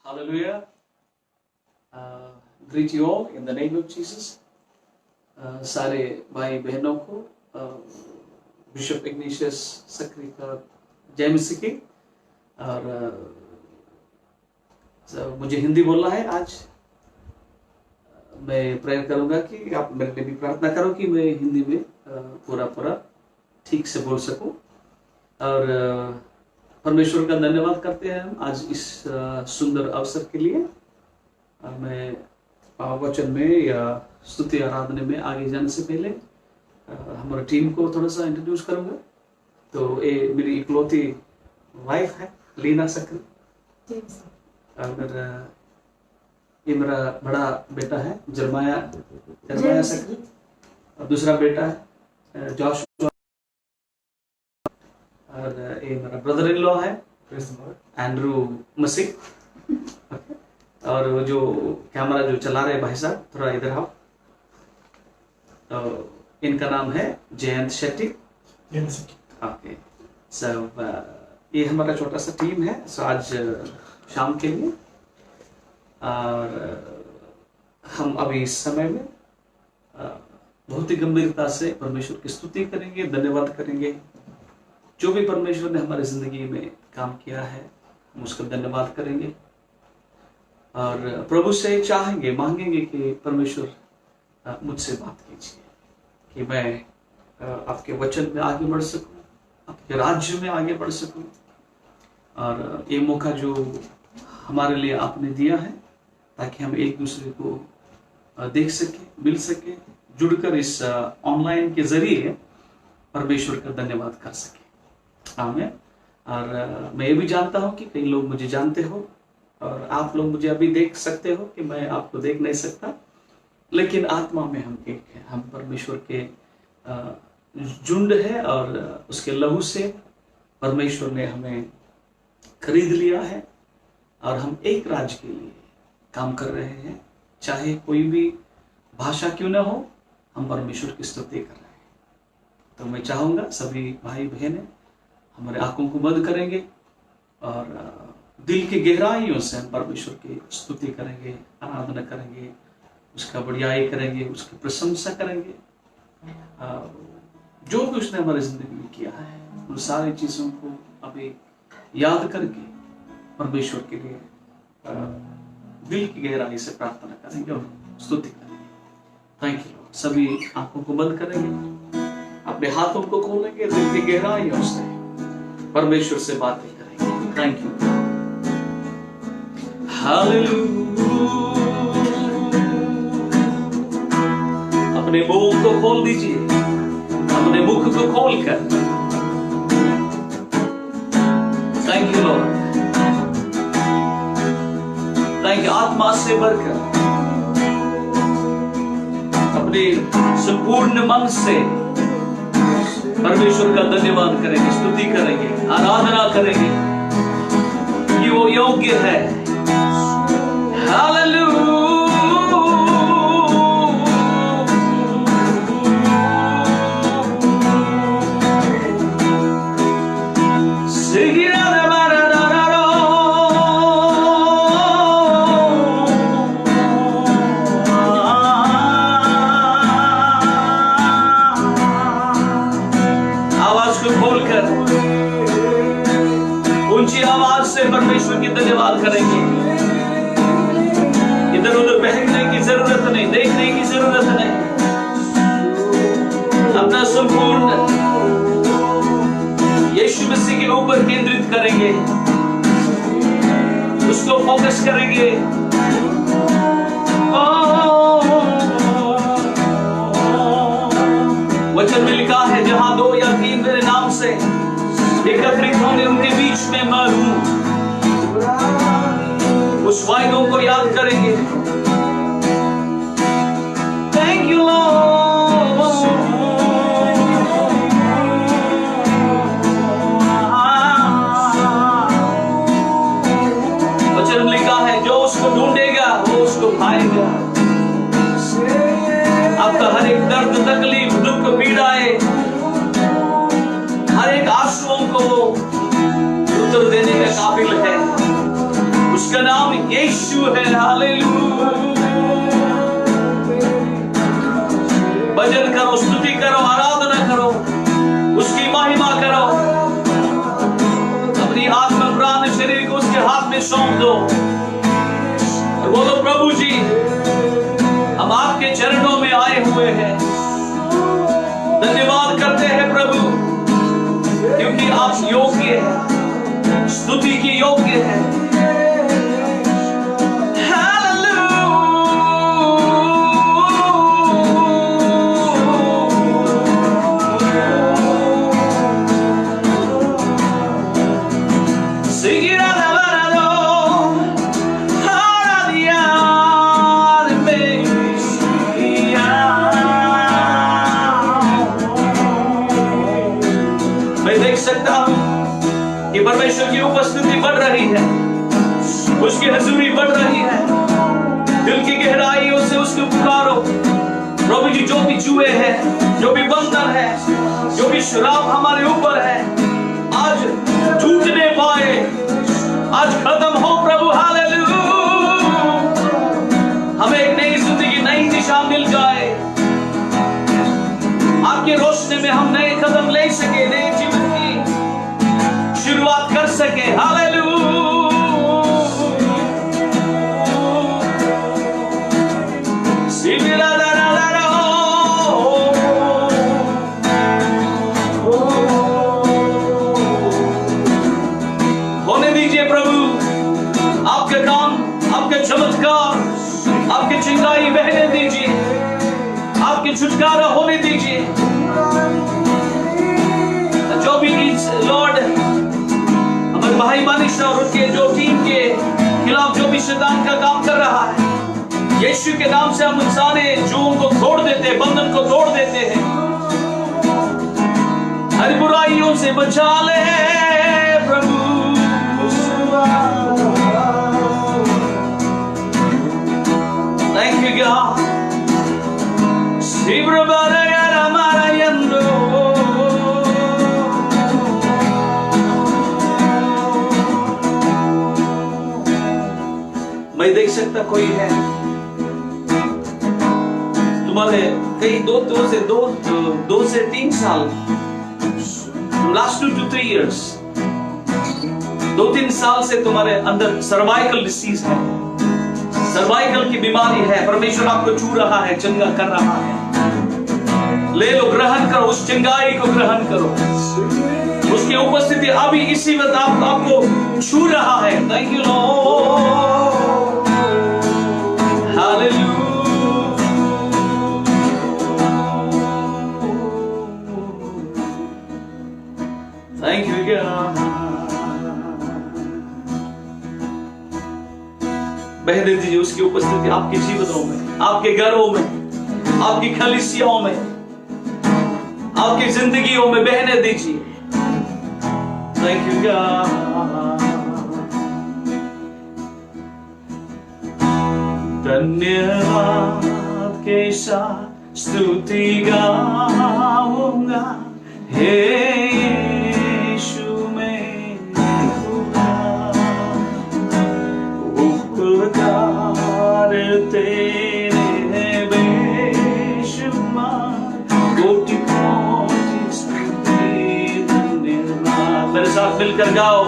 Hallelujah. Greet you all in the name of Jesus. सारे भाई बहनों को बिशप इग्नेशियस सक्री का जय मसीह की। और मुझे हिंदी बोलना है आज। मैं प्रेयर करूंगा कि आप मेरे लिए भी प्रार्थना करो कि मैं हिंदी में पूरा ठीक से बोल सकूं। और परमेश्वर का धन्यवाद करते हैं हम आज इस सुंदर अवसर के लिए। मैं वचन में या स्तुति आराधना में आगे जाने से पहले हमारी टीम को थोड़ा सा इंट्रोड्यूस करूंगा। तो ये मेरी इकलौती वाइफ है लीना सक्री, और ये मेरा बड़ा बेटा है जरमाया सक्री, और दूसरा बेटा है जॉशुआ, और ये मेरा ब्रदर इन लॉ है एंड्रू मसीह। और वो जो कैमरा जो चला रहे भाई साहब थोड़ा इधर आओ। तो इनका नाम है जयंत शेट्टी। ओके, सो ये हमारा छोटा सा टीम है आज शाम के लिए। और हम अभी इस समय में बहुत ही गंभीरता से परमेश्वर की स्तुति करेंगे, धन्यवाद करेंगे। जो भी परमेश्वर ने हमारी जिंदगी में काम किया है हम उसका धन्यवाद करेंगे। और प्रभु से चाहेंगे, मांगेंगे कि परमेश्वर मुझसे बात कीजिए कि मैं आपके वचन में आगे बढ़ सकूं, आपके राज्य में आगे बढ़ सकूं। और ये मौका जो हमारे लिए आपने दिया है ताकि हम एक दूसरे को देख सके, मिल सके, जुड़कर इस ऑनलाइन के जरिए परमेश्वर का धन्यवाद कर सके। आमीन। और मैं ये भी जानता हूं कि कई लोग मुझे जानते हो और आप लोग मुझे अभी देख सकते हो कि मैं आपको देख नहीं सकता, लेकिन आत्मा में हम एक हैं। हम परमेश्वर के झुंड है और उसके लहू से परमेश्वर ने हमें खरीद लिया है और हम एक राज्य के लिए काम कर रहे हैं। चाहे कोई भी भाषा क्यों ना हो, हम परमेश्वर की स्तुति कर रहे हैं। तो मैं चाहूंगा सभी भाई बहनें हमारे आंखों को बंद करेंगे और दिल की गहराइयों से हम परमेश्वर की स्तुति करेंगे, आराधना करेंगे, उसका बड़ाई करेंगे, उसकी प्रशंसा करेंगे। जो भी उसने हमारी जिंदगी में किया है उन सारी चीजों को अभी याद करके परमेश्वर के लिए दिल की गहराई से प्रार्थना करेंगे और स्तुति करेंगे। Thank you Lord. सभी आंखों को बंद करेंगे, अपने हाथों को खोलेंगे, दिल की गहराइयों से परमेश्वर से बातें करेंगे। Thank you. हालेलुया। अपने मुंह को खोल दीजिए, अपने मुख को खोलकर thank you Lord. Thank you. आत्मा से भरकर अपने संपूर्ण मन से परमेश्वर का धन्यवाद करेंगे, स्तुति करेंगे, आराधना करेंगे कि वो योग्य है। हालेलुया। परमेश्वर की धन्यवाद करेंगे। इधर उधर बहकने की जरूरत नहीं, देखने की जरूरत नहीं। अपना संपूर्ण यीशु मसीह के ऊपर केंद्रित करेंगे, उसको फोकस करेंगे। वचन में लिखा है जहां दो या तीन मेरे नाम से एकत्रित होंगे उनके बीच में मैं हूं। उस वायदों को याद करेंगे। Thank you Lord. वचन लिखा है जो उसको ढूंढेगा वो उसको पाएगा। आपका हर एक दर्द, तकलीफ, दुख, पीड़ाएं, हर एक आंसुओं को उत्तर देने के काबिल है। उस उसका नाम यीशु है। हालेलुया। भजन करो, स्तुति करो, आराधना करो, उसकी महिमा करो। अपनी आत्मा प्राण शरीर को उसके हाथ में सौंप दो और बोलो, प्रभु जी हम आपके चरणों में आए हुए हैं। धन्यवाद करते हैं प्रभु, क्योंकि आप योग्य हैं, स्तुति की योग्य है। परमेश्वर की उपस्थिति बढ़ रही है, उसकी हजूरी बढ़ रही है। दिल की गहराइयों से उसको पुकारो। प्रभु जी, जो भी जुए हैं, जो भी बंधन है, जो भी शराब हमारे ऊपर है, आज टूटने पाए, आज खत्म हो प्रभु। हालेलुया। हमें एक नई जिंदगी, नई दिशा मिल जाए। आपके रोशनी में हम नए कदम ले सके, नए जीवन की शुरुआत कर सके। हालेलुया। होने दीजिए प्रभु आपके काम, आपके चमत्कार, आपकी चिंगारी बहने दीजिए, आपकी छुटकारा होने दीजिए। जो भी लॉर्ड हमारे भाई मनीष और उनके जो टीम के खिलाफ जो भी शैतान का काम कर रहा है, यीशु के नाम से हम सारे जुओं को तोड़ देते हैं, बंधन को तोड़ देते हैं। हर बुराइयों से बचा ले प्रभु। Thank you God. मैं देख सकता कोई है तुम्हारे कई दो से 3 साल, लास्ट 2 to 3 years, 2-3 साल से तुम्हारे अंदर सर्वाइकल डिसीज है, सर्वाइकल की बीमारी है। परमेश्वर आपको छू रहा है, चंगा कर रहा है। ले लो, ग्रहण करो, उस चंगाई को ग्रहण करो। उसकी उपस्थिति अभी इसी वक्त आपको छू रहा है। Thank you Lord. Hallelujah. Thank you God. बहने दीजिए उसकी उपस्थिति आपके जीवनों में, आपके घरों में, आपकी कलीसियाओं में, आपकी जिंदगियों में बहने दीजिए। Thank you God. धन्यवाद के साथ स्तुति गाऊंगा, हे यीशु मेरे खुदा। उपकार तेरे बेशुमार, कोटि कोटि स्तुति धन्यवाद। मेरे साथ मिलकर गाओ।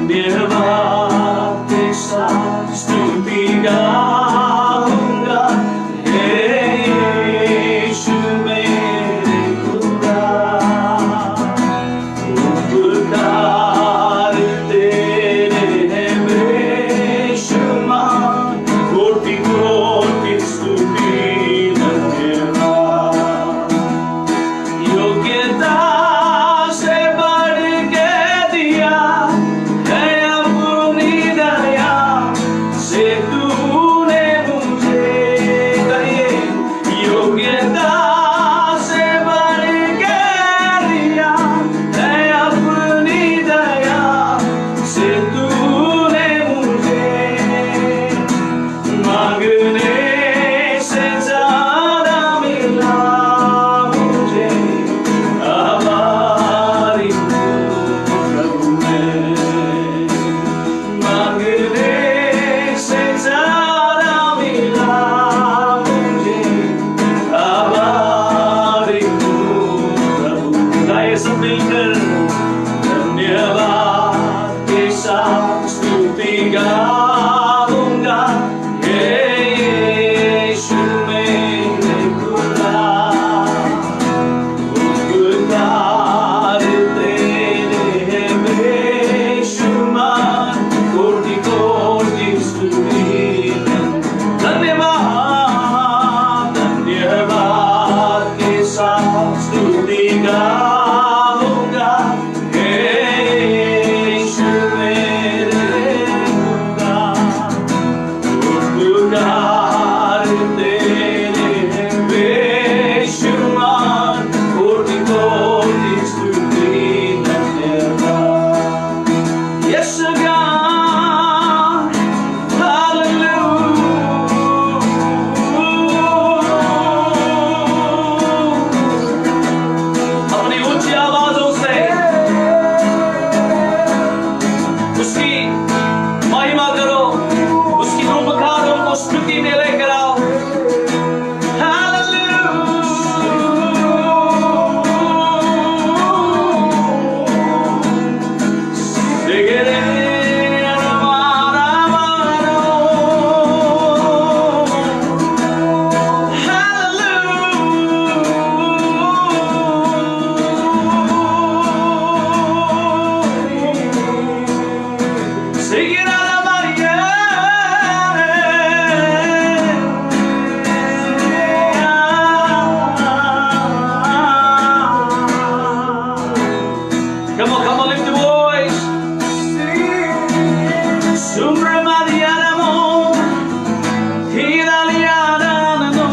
धन्यवाद के साथ स्तुति गाऊंगा, हे यीशु मेरे खुदा। उपकार तेरे बेशुमार, कोटि कोटि स्तुति धन्यवाद। योग्यता से बढ़ के दिया स्तुति गाऊंगा, यीशु मेरे खुदा। उपकार तेरे हैं बेशुमार, कोटि कोटि स्तुति। धन्यवाद धन्यवाद के साथ स्तुति गाऊंगा, यीशु मेरे खुदा। उपकार तेरे हैं बेशुमार, कोटि कोटि स्तुति। धन्यवाद। Yes, God, hallelujah। अपनी ऊंची आवाजों से उसकी महिमा करो, उसकी उपकारों को स्मृति में लेकर आओ। Come on, lift your voice. Sumramadianamo, Hiralianano.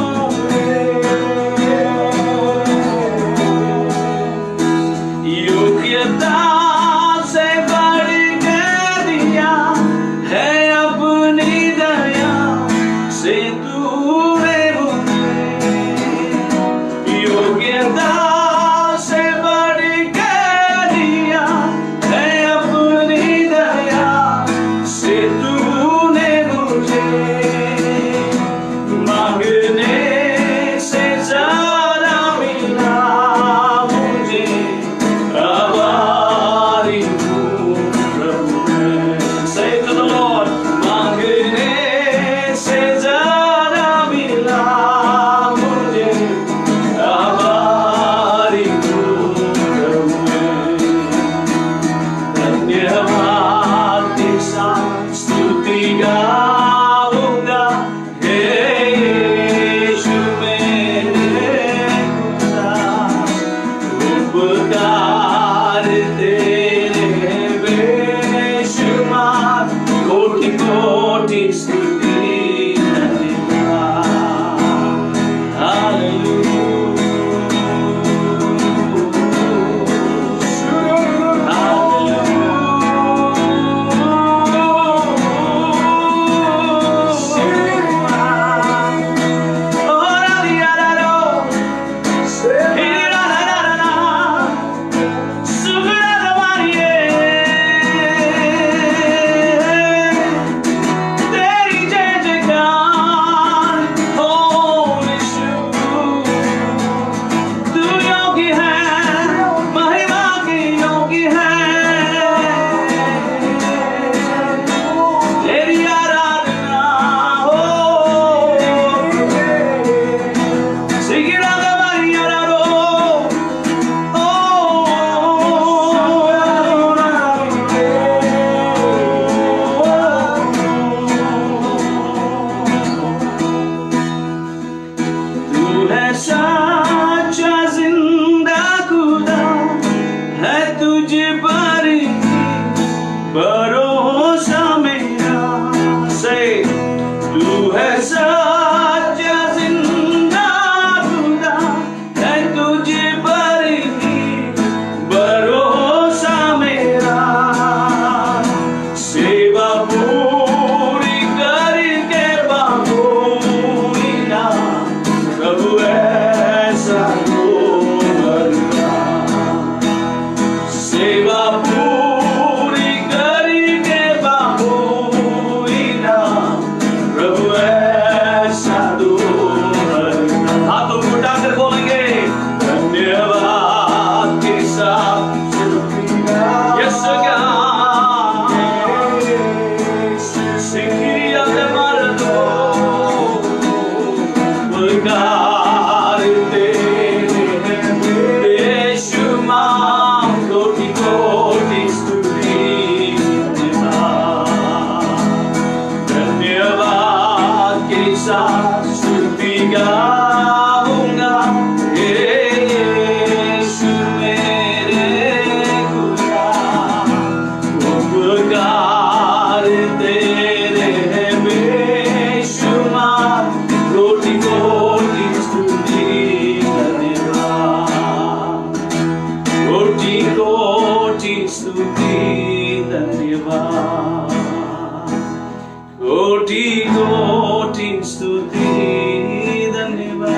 योग्यता से बढ़ के दिया है अपनी दया से तूने मुझे। योग्यता से बढ़ के दिया है अपनी दया से तूने कोटि कोटि स्तुति धन्यवाद।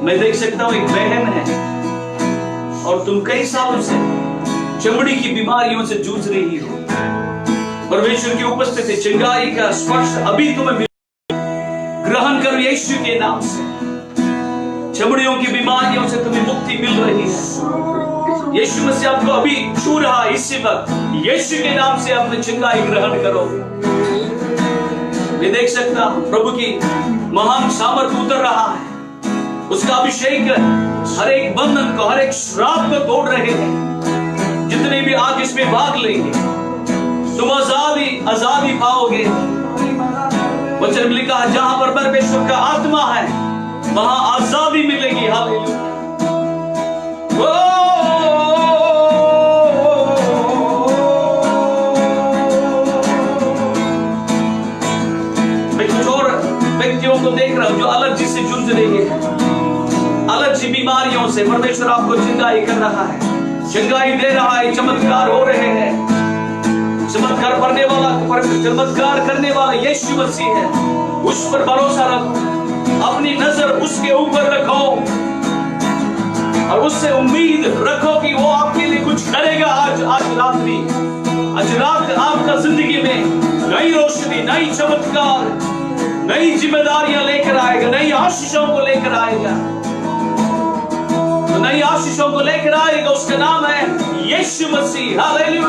मैं देख सकता हूं एक बहन है और तुम कई सालों से चमड़ी की बीमारियों से जूझ रही हो। परमेश्वर की उपस्थिति, चिंगारी का स्पर्श अभी तुम्हें ग्रहण करो यीशु के नाम से। चमड़ियों की बीमारियों से तुम्हें मुक्ति मिल रही है। यीशु मसीह आपको अभी छू रहा है इसी वक्त। यीशु के नाम से अपने चिंगारी ग्रहण करो। मैं देख सकता हूं प्रभु की महान सामर्थ उतर रहा है। उसका अभिषेक हर एक बंधन को, हर एक श्राप को तोड़ रहे हैं। जितने भी आज इसमें भाग लेंगे तुम आजादी पाओगे। वचन में लिखा है जहां पर परमेश्वर का आत्मा है वहां आजादी मिलेगी। हालेलुया। मैं कुछ और व्यक्तियों को देख रहा हूं जो एलर्जी से जूझ रही है। एलर्जी बीमारियों से परमेश्वर आपको चिंगाई कर रहा है, चिंगाई दे रहा है। चमत्कार हो रहे हैं। चमत्कार करने वाला यीशु मसीह है। उस पर भरोसा रखो, अपनी नजर उसके ऊपर रखो और उससे उम्मीद रखो कि वो आपके लिए कुछ करेगा। आज रात आपका जिंदगी में नई रोशनी, नई चमत्कार, नई जिम्मेदारियां लेकर आएगा, नई आशीषों को लेकर आएगा। तो नई आशीषों को लेकर आएगा, उसका नाम है यीशु मसीह। हालेलुया।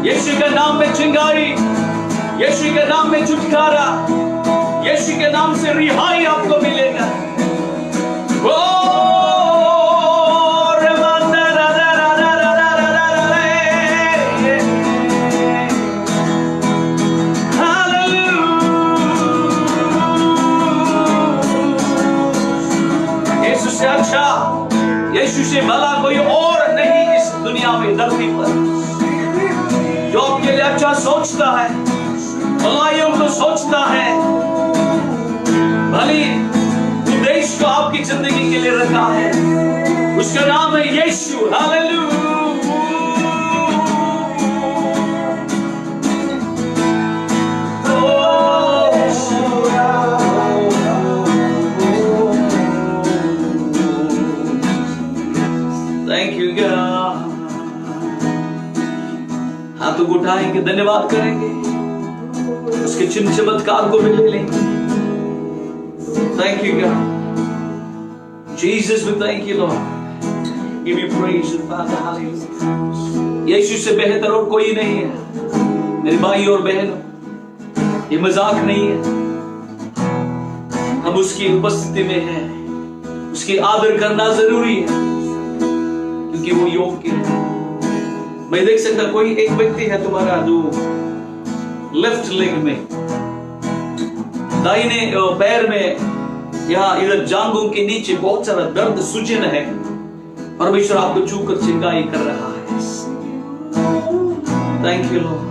यीशु के नाम में चिंगारी, यीशु के नाम में छुटकारा, यीशु के नाम से रिहाई आपको मिलेगा। यीशु से अच्छा, यीशु से भला कोई और नहीं इस दुनिया में, धरती पर, जो आपके लिए अच्छा सोचता है, भलाइयों को सोचता है, भली उद्देश्य को आपकी जिंदगी के लिए रखा है। उसका नाम है यीशु। हालेलुया। Thank you God. हाथों को उठाएंगे, धन्यवाद करेंगे, उसके चिन्ह चमत्कार को भी ले लेंगे। Thank you God. Jesus, we thank you Lord. Give you praise Father. Hallelujah. यीशु से बेहतर और कोई नहीं है मेरे भाई और बहनों। ये मजाक नहीं है। हम उसकी उपस्थिति में हैं, उसकी आदर करना जरूरी है क्योंकि वो योग्य है। मैं देख सकता कोई एक व्यक्ति है तुम्हारा जो लेफ्ट लेग में, दाहिने पैर में, यहाँ इधर जांघों के नीचे बहुत सारा दर्द, सूजन है। परमेश्वर आपको छूकर चिंगाई कर रहा है। Thank you Lord.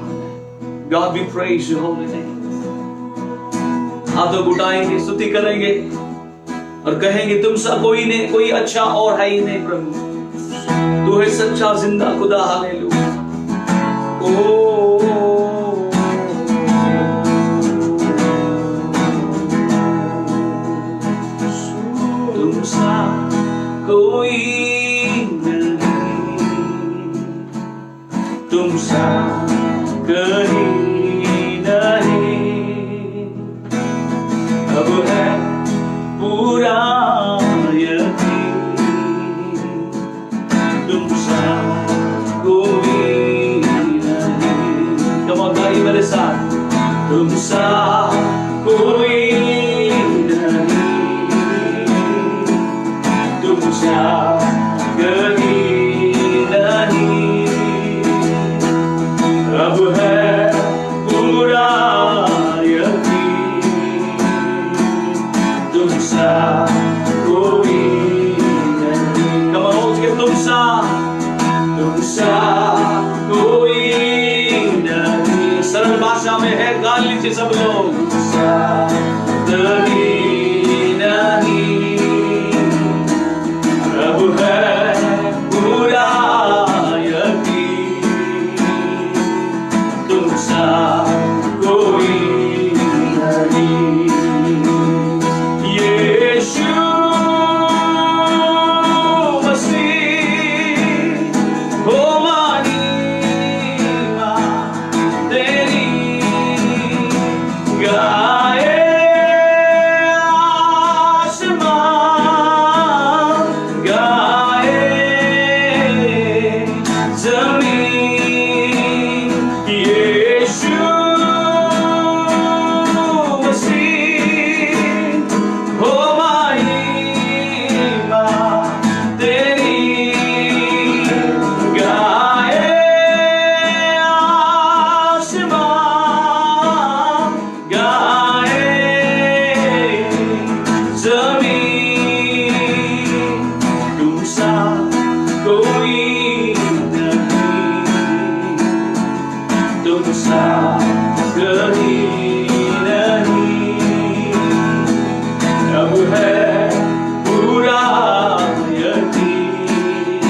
God we praise your holy name. हाथों उठाएंगे, स्तुति करेंगे और कहेंगे तुमसा कोई अच्छा और है ही नहीं प्रभु। तू है सच्चा जिंदा खुदा। हालेलुया। तुमसा कोई नहीं, तुमसा कहीं नहीं। अब है पूरा मेरे साथ। तुमसा कोई नहीं, तुमसा कहीं नहीं। अब है पूरा यकीन, तुमसा कोई नहीं। कम हो के तुमसा कोई सरल भाषा में है, गा लीजिए सब लोग। गाए आसमान, गाए जमीन, यीशु मसीह हो महिमा तेरी। गाए आसमान, गाए जमीन, तुमसा कोई नहीं, तुमसा कहीं नहीं। अब है पूरा यकीन,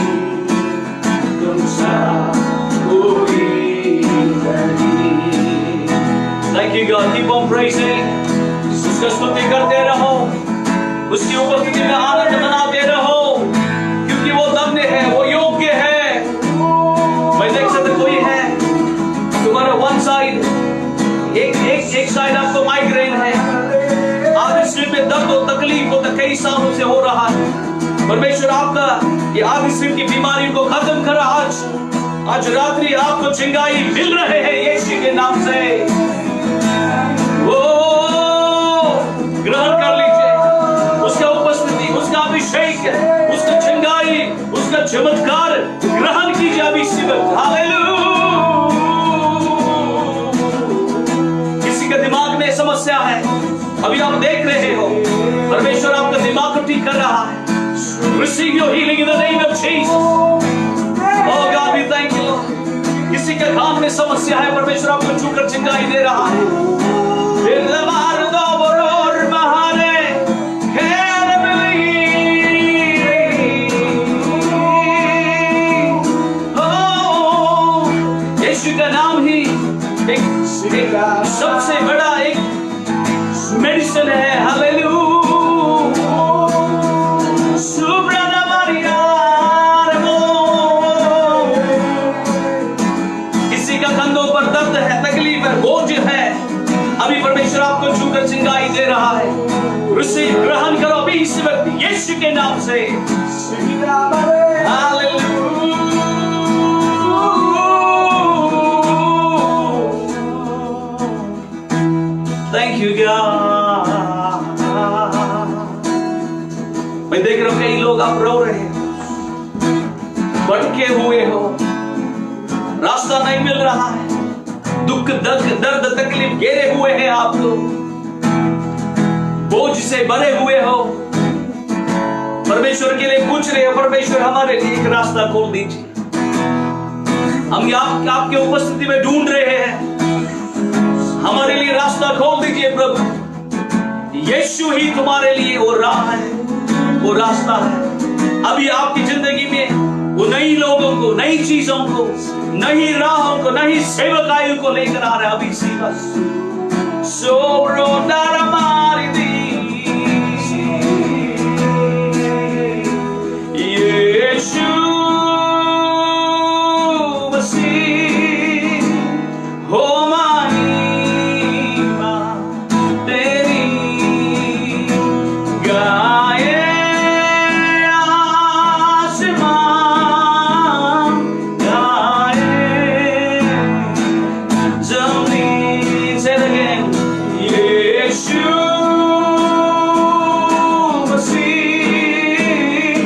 तुमसा कोई नहीं। Thank you God, keep on praising, उसका स्तुति करते रहो, उसकी उपस्थिति में आनंद मनाते रहो, क्योंकि वो धन्य है, वो योग्य है। मैं देख सकता कोई है तुम्हारा वन साइड, एक साइड आपको माइग्रेन है, आगे सिर में दर्द और तकलीफ हो कई सालों से हो रहा है। परमेश्वर आपका ये आगे सिर की बीमारी को खत्म करा। आज रात्रि आपको चिंगाई मिल रहे हैं यीशु के नाम से। वो ग्रहण कर लीजिए उसका उपस्थिति, उसका अभिषेक, उसका चिंगाई, उसका चमत्कार ग्रहण कीजिए अभी इसी वक्त। हालेलुया। किसी के दिमाग में समस्या है, अभी आप देख रहे हो परमेश्वर आपका दिमाग को ठीक कर रहा है। Receive your healing in the name of Jesus. Oh God, we thank you Lord. किसी के कान में समस्या है, परमेश्वर आपको छूकर चिंगाई दे रहा है। यीशु का नाम ही एक सबसे बड़ा एक मेडिसिन है। हालेलुया। किसी का कंधों पर दर्द है, तकलीफ है, बोझ है, अभी परमेश्वर आपको छूकर चिंगाई दे रहा है। रिसीव, ग्रहण करो अभी इस वक्त यीशु के नाम से। हालेलुया। Thank you God. मैं देख रहा हूं कई लोग आप रो रहे हैं, भटके हुए हो, रास्ता नहीं मिल रहा है, दुख दर्द तकलीफ घेरे हुए हैं, आप लोग बोझ से भरे हुए हो, परमेश्वर के लिए पूछ रहे हो, परमेश्वर हमारे लिए एक रास्ता खोल दीजिए। हम आपके उपस्थिति में ढूंढ रहे हैं, हमारे लिए रास्ता खोल दीजिए प्रभु। यीशु ही तुम्हारे लिए वो राह है, वो रास्ता है। अभी आपकी जिंदगी में वो नई लोगों को, नई चीजों को, नई राहों को, नई सेवकाइयों को लेकर आ रहा है अभी इसी बस। सोब्रो दारमारी दी यीशु मसीह हो महिमा तेरी। गाए आसमान, गाए जमीन। Say it again. यीशु मसीह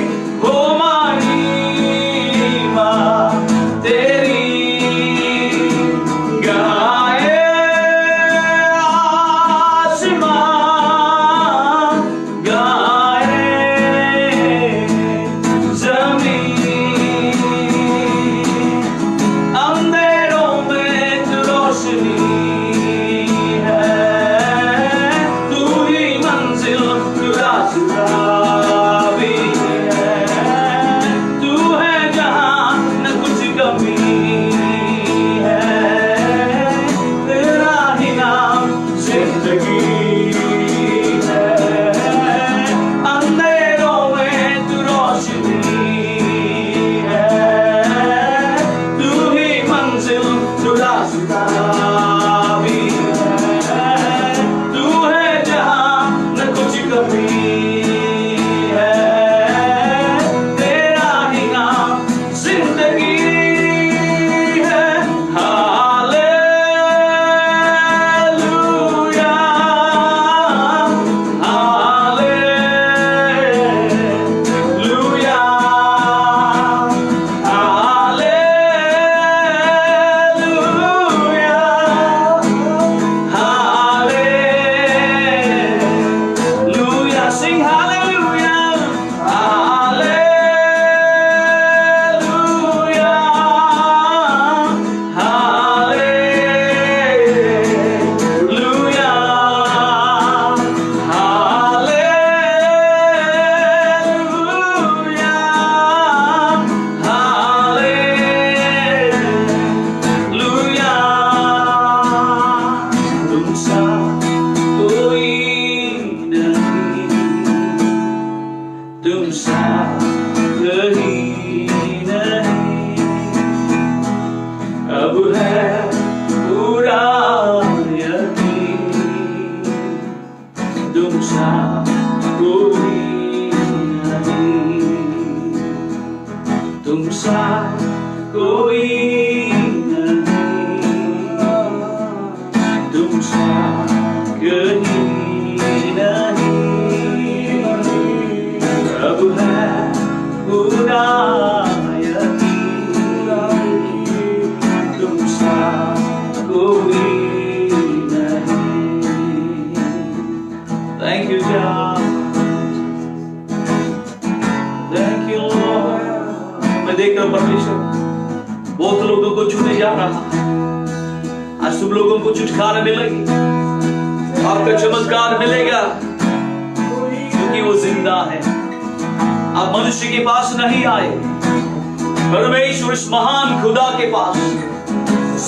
हो महिमा तेरी। गाए आसमान, गाए जमीन। अंधेरों में तू रोशनी है, तू तुमसा कोई नहीं, तुमसा कोई नहीं, तुमसा कहीं नहीं। अब है पूरा तुमसा कोई नहीं। Thank you God, thank you Lord। मैं देख रहा हूं परमेश्वर बहुत लोगों को छूने जा रहा है। आज तुम लोगों को छुटकारा मिलेगी, आपका चमत्कार मिलेगा, क्योंकि वो जिंदा है। आप मनुष्य के पास नहीं आए, परमेश्वर इस महान खुदा के पास,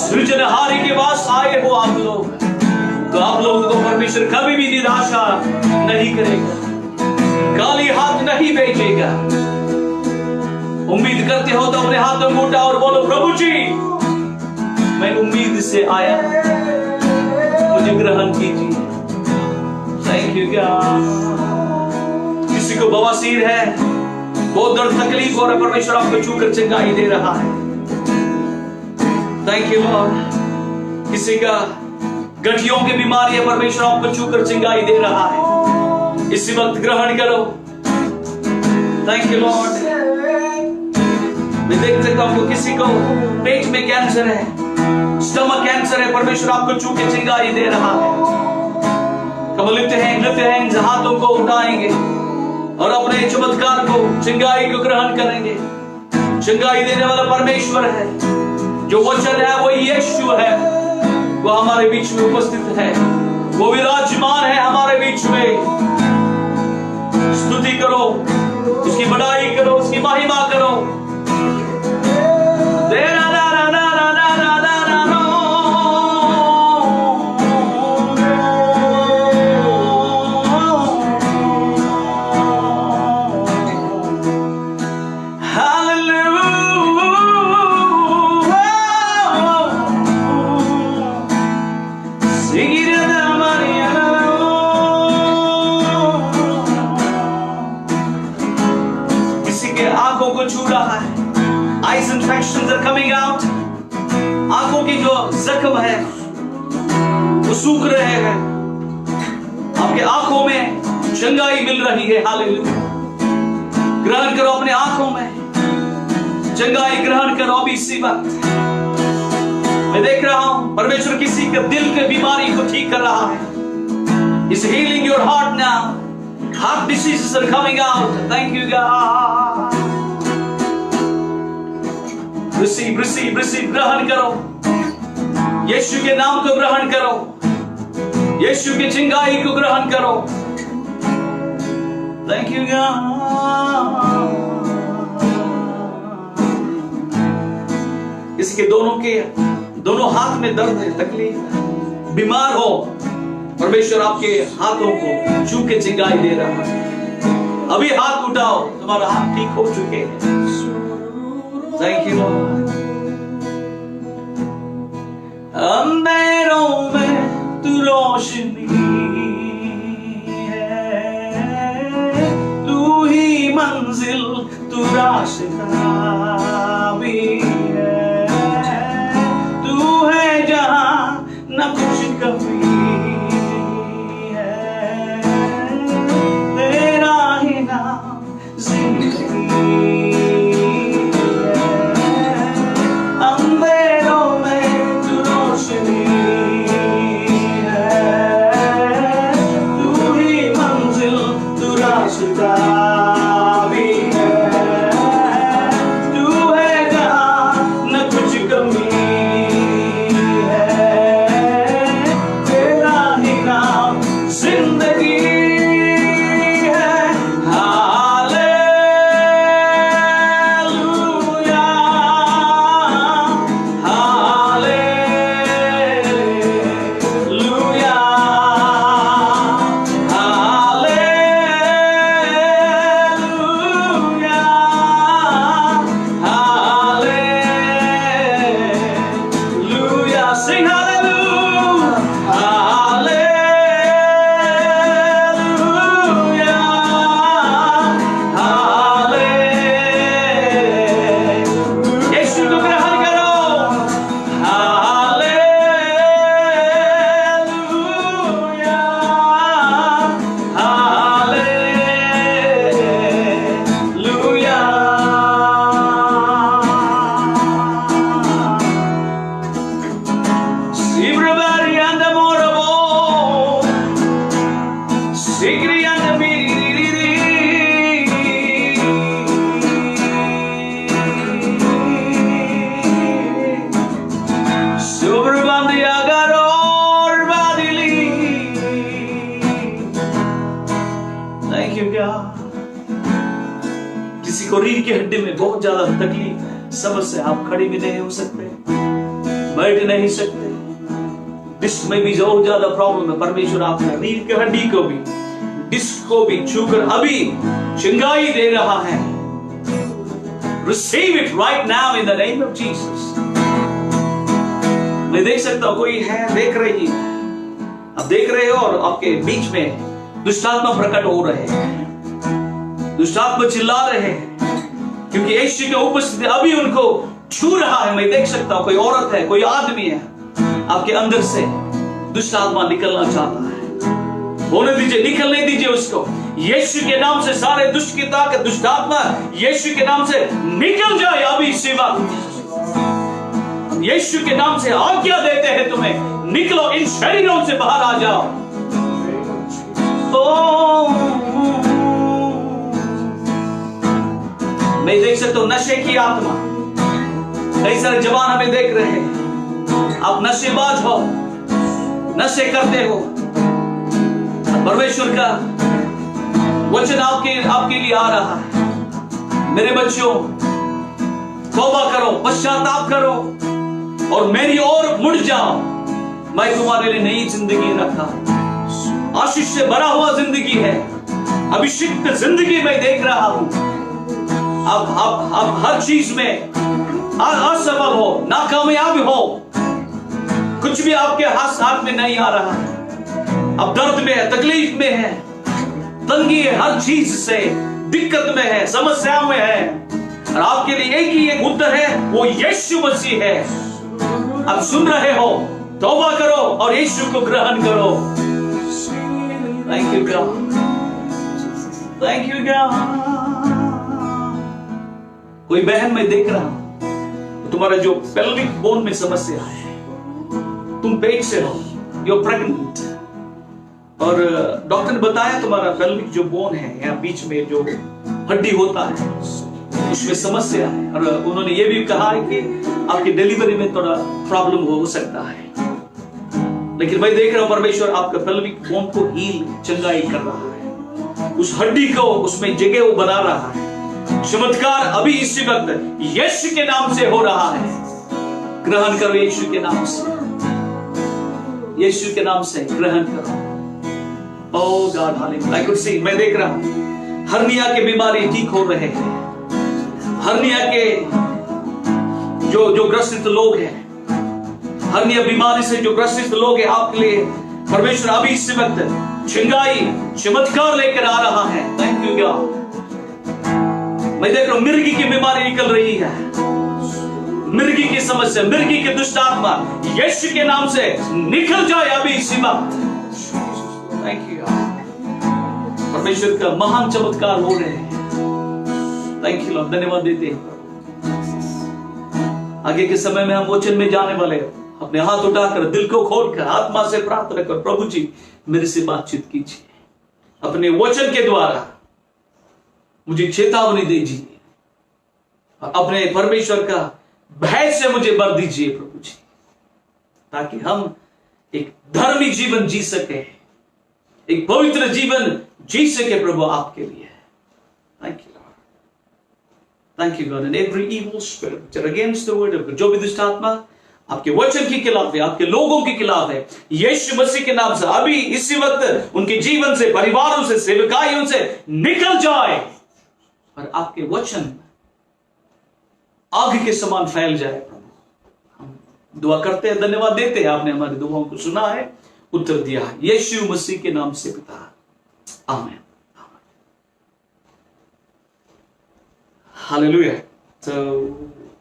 सृजनहारी के पास आए हो आप लोग। तो आप लोगों को परमेश्वर कभी भी निराशा नहीं करेगा, खाली हाथ नहीं भेजेगा। उम्मीद करते हो तो अपने हाथों को उठाओ और बोलो, प्रभु जी मैं उम्मीद से आया, मुझे ग्रहण कीजिए। Thank you God. किसी को बवासीर है, बहुत दर्द तकलीफ हो रहा है, परमेश्वर आपको छूकर चंगाई दे रहा है। Thank you Lord. किसी का गठियों की बीमारी है, परमेश्वर आपको छूकर चंगाई दे रहा है। इसी वक्त ग्रहण करो। Thank you Lord. मैं देख सकता हूं किसी को पेट में कैंसर है, स्टमक कैंसर है, परमेश्वर आपको छूकर चंगाई दे रहा है। कमल लिफ्ट हैंड्स हाथों को उठाएंगे और अपने चमत्कार को, चंगाई को ग्रहण करेंगे। चंगाई देने वाला परमेश्वर है, जो वचन है वो यीशु है, वो हमारे बीच में उपस्थित है, वो विराजमान है हमारे बीच में। स्तुति करो, उसकी बड़ाई करो, उसकी महिमा करो। आंखों की जो जख्म है वो सूख रहे हैं, आपके आंखों में चंगाई मिल रही है। हालेलुया। ग्रहण करो, अपने आंखों में चंगाई ग्रहण करो अभी इसी वक्त। मैं देख रहा हूं परमेश्वर किसी के दिल के बीमारी को ठीक कर रहा है। He's healing your heart now. Heart diseases are coming out. Thank you God. Receive, receive, receive. ग्रहण करो, यीशु के नाम को ग्रहण करो, यीशु की चिंगाई को ग्रहण करो। Thank you God. किसी के दोनों हाथ में दर्द है, तकलीफ, बीमार हो, परमेश्वर आपके हाथों को छू के चिंगाई दे रहा है। अभी हाथ उठाओ, तुम्हारा हाथ ठीक हो चुके हैं। Thank you Lord. अंधेरों में तू रोशनी है, तू ही मंजिल, तू रास्ता भी है, तू है जहां न कुछ कमी है, तेरा ही नाम जिंदगी। तू यू गॉड। किसी को रीढ़ की हड्डी में बहुत ज्यादा तकलीफ है, समस्या, आप खड़े भी नहीं हो सकते, बैठ नहीं सकते, डिस्क में भी बहुत ज्यादा प्रॉब्लम है, परमेश्वर आपका रीढ़ की हड्डी को भी, डिस्क को भी छूकर अभी चंगाई दे रहा है। Receive it right now in the name of Jesus. मैं देख सकता हूं कोई है, देख रही है, आप देख रहे हो और आपके बीच में दुष्टात्मा प्रकट हो रहे हैं, दुष्टात्मा चिल्ला रहे हैं, क्योंकि यीशु की उपस्थिति अभी उनको छू रहा है। मैं देख सकता हूं कोई औरत है, कोई आदमी है, आपके अंदर से दुष्टात्मा निकलना चाहता है। होने दीजिए, निकलने दीजिए उसको। यीशु के नाम से सारे दुष्ट की ताकत, दुष्टात्मा यीशु के नाम से निकल जाए अभी इसी वक्त। यीशु के नाम से आज्ञा देते हैं तुम्हें, निकलो, इन शरीरों से बाहर आ जाओ। मैं देख सकता हूं नशे की आत्मा, कई सारे जवान हमें देख रहे हैं, आप नशेबाज हो, नशे करते हो। परमेश्वर का वचन आपके लिए आ रहा है, मेरे बच्चों, तौबा करो, पश्चाताप करो और मेरी ओर मुड़ जाओ। मैं तुम्हारे लिए नई जिंदगी रखा, आशीष से भरा हुआ जिंदगी है, अभिषिक्त जिंदगी मैं देख रहा हूं। अब हर चीज में असफल हो, नाकामयाब हो, कुछ भी आपके हाथ में नहीं आ रहा है, अब दर्द में है, तकलीफ में है, तंगी है, हर चीज से दिक्कत में है, समस्याओं में है, और आपके लिए एक ही एक उत्तर है, वो यीशु मसीह है। अब सुन रहे हो, तौबा करो और यीशु को ग्रहण करो। Thank you God, thank you God. कोई बहन मैं देख रहा हूं, तुम्हारा जो पेल्विक बोन में समस्या है, तुम पेट से हो, यू आर प्रेग्नेंट, और डॉक्टर ने बताया तुम्हारा पेल्विक जो बोन है, यहाँ बीच में जो हड्डी होता है उसमें समस्या है, और उन्होंने ये भी कहा है कि आपकी डिलीवरी में थोड़ा प्रॉब्लम हो सकता है। लेकिन मैं देख रहा हूं परमेश्वर आपका पेल्विक बोन को हील, चंगाई कर रहा है, उस हड्डी को उसमें जगह वो बना रहा है। चमत्कार अभी इसी वक्त यीशु के नाम से हो रहा है। ग्रहण करो यीशु के नाम से, यीशु के नाम से ग्रहण करो। Oh God, hallelujah. I could see, मैं देख रहा हूं हर्निया के बीमारी ठीक हो रहे हैं, हर्निया के जो ग्रसित लोग हैं, हर्निया बीमारी से जो ग्रसित लोग हैं, आपके लिए परमेश्वर अभी इस वक्त चंगाई, चमत्कार लेकर आ रहा है। Thank you God. मैं देख रहा हूं मिर्गी की बीमारी निकल रही है, मिर्गी की समस्या, मिर्गी की दुष्ट आत्मा यीशु के नाम से निकल जाए अभी इसी वक्त। थैंक यू गॉड, परमेश्वर का महान चमत्कार हो रहे हैं। थैंक यू लॉर्ड, धन्यवाद देते हैं। आगे के समय में हम वचन में जाने वाले, अपने हाथ उठाकर, दिल को खोलकर, आत्मा से प्रार्थना कर, प्रभु जी मेरे से बातचीत कीजिए, अपने वचन के द्वारा मुझे चेतावनी दीजिए, अपने परमेश्वर का भय से मुझे भर दीजिए प्रभु जी, ताकि हम एक धर्मी जीवन जी सके, एक पवित्र जीवन जी सके प्रभु आपके लिए। Thank you Lord, thank you God. And every evil spirit which are against the word of God, जो भी दुष्ट आत्मा आपके वचन के खिलाफ है, आपके लोगों के खिलाफ है, यीशु मसीह के नाम से अभी इसी वक्त उनके जीवन से, परिवारों से, सेवकाइयों से निकल जाए, और आपके वचन आग के समान फैल जाए प्रभु। हम दुआ करते हैं, धन्यवाद देते हैं, आपने हमारी दुआओं को सुना है, उत्तर दिया है, यीशु मसीह के नाम से पिता, आमीन। हालेलुया। तो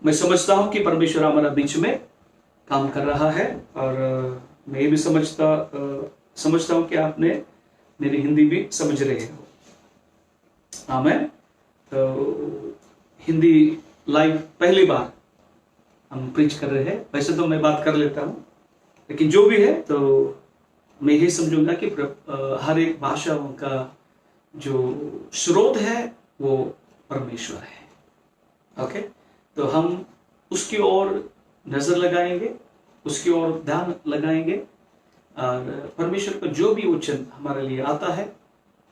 मैं समझता हूं कि परमेश्वर हमारा बीच में काम कर रहा है, और मैं ये भी समझता हूं कि आपने मेरी हिंदी भी समझ रहे हो। आमीन। तो हिंदी लाइव पहली बार हम प्रीच कर रहे हैं, वैसे तो मैं बात कर लेता हूं, लेकिन जो भी है तो मैं ये समझूंगा कि हर एक भाषाओं का जो स्रोत है वो परमेश्वर है। ओके, तो हम उसकी ओर नजर लगाएंगे, उसकी ओर ध्यान लगाएंगे, और परमेश्वर का जो भी वचन हमारे लिए आता है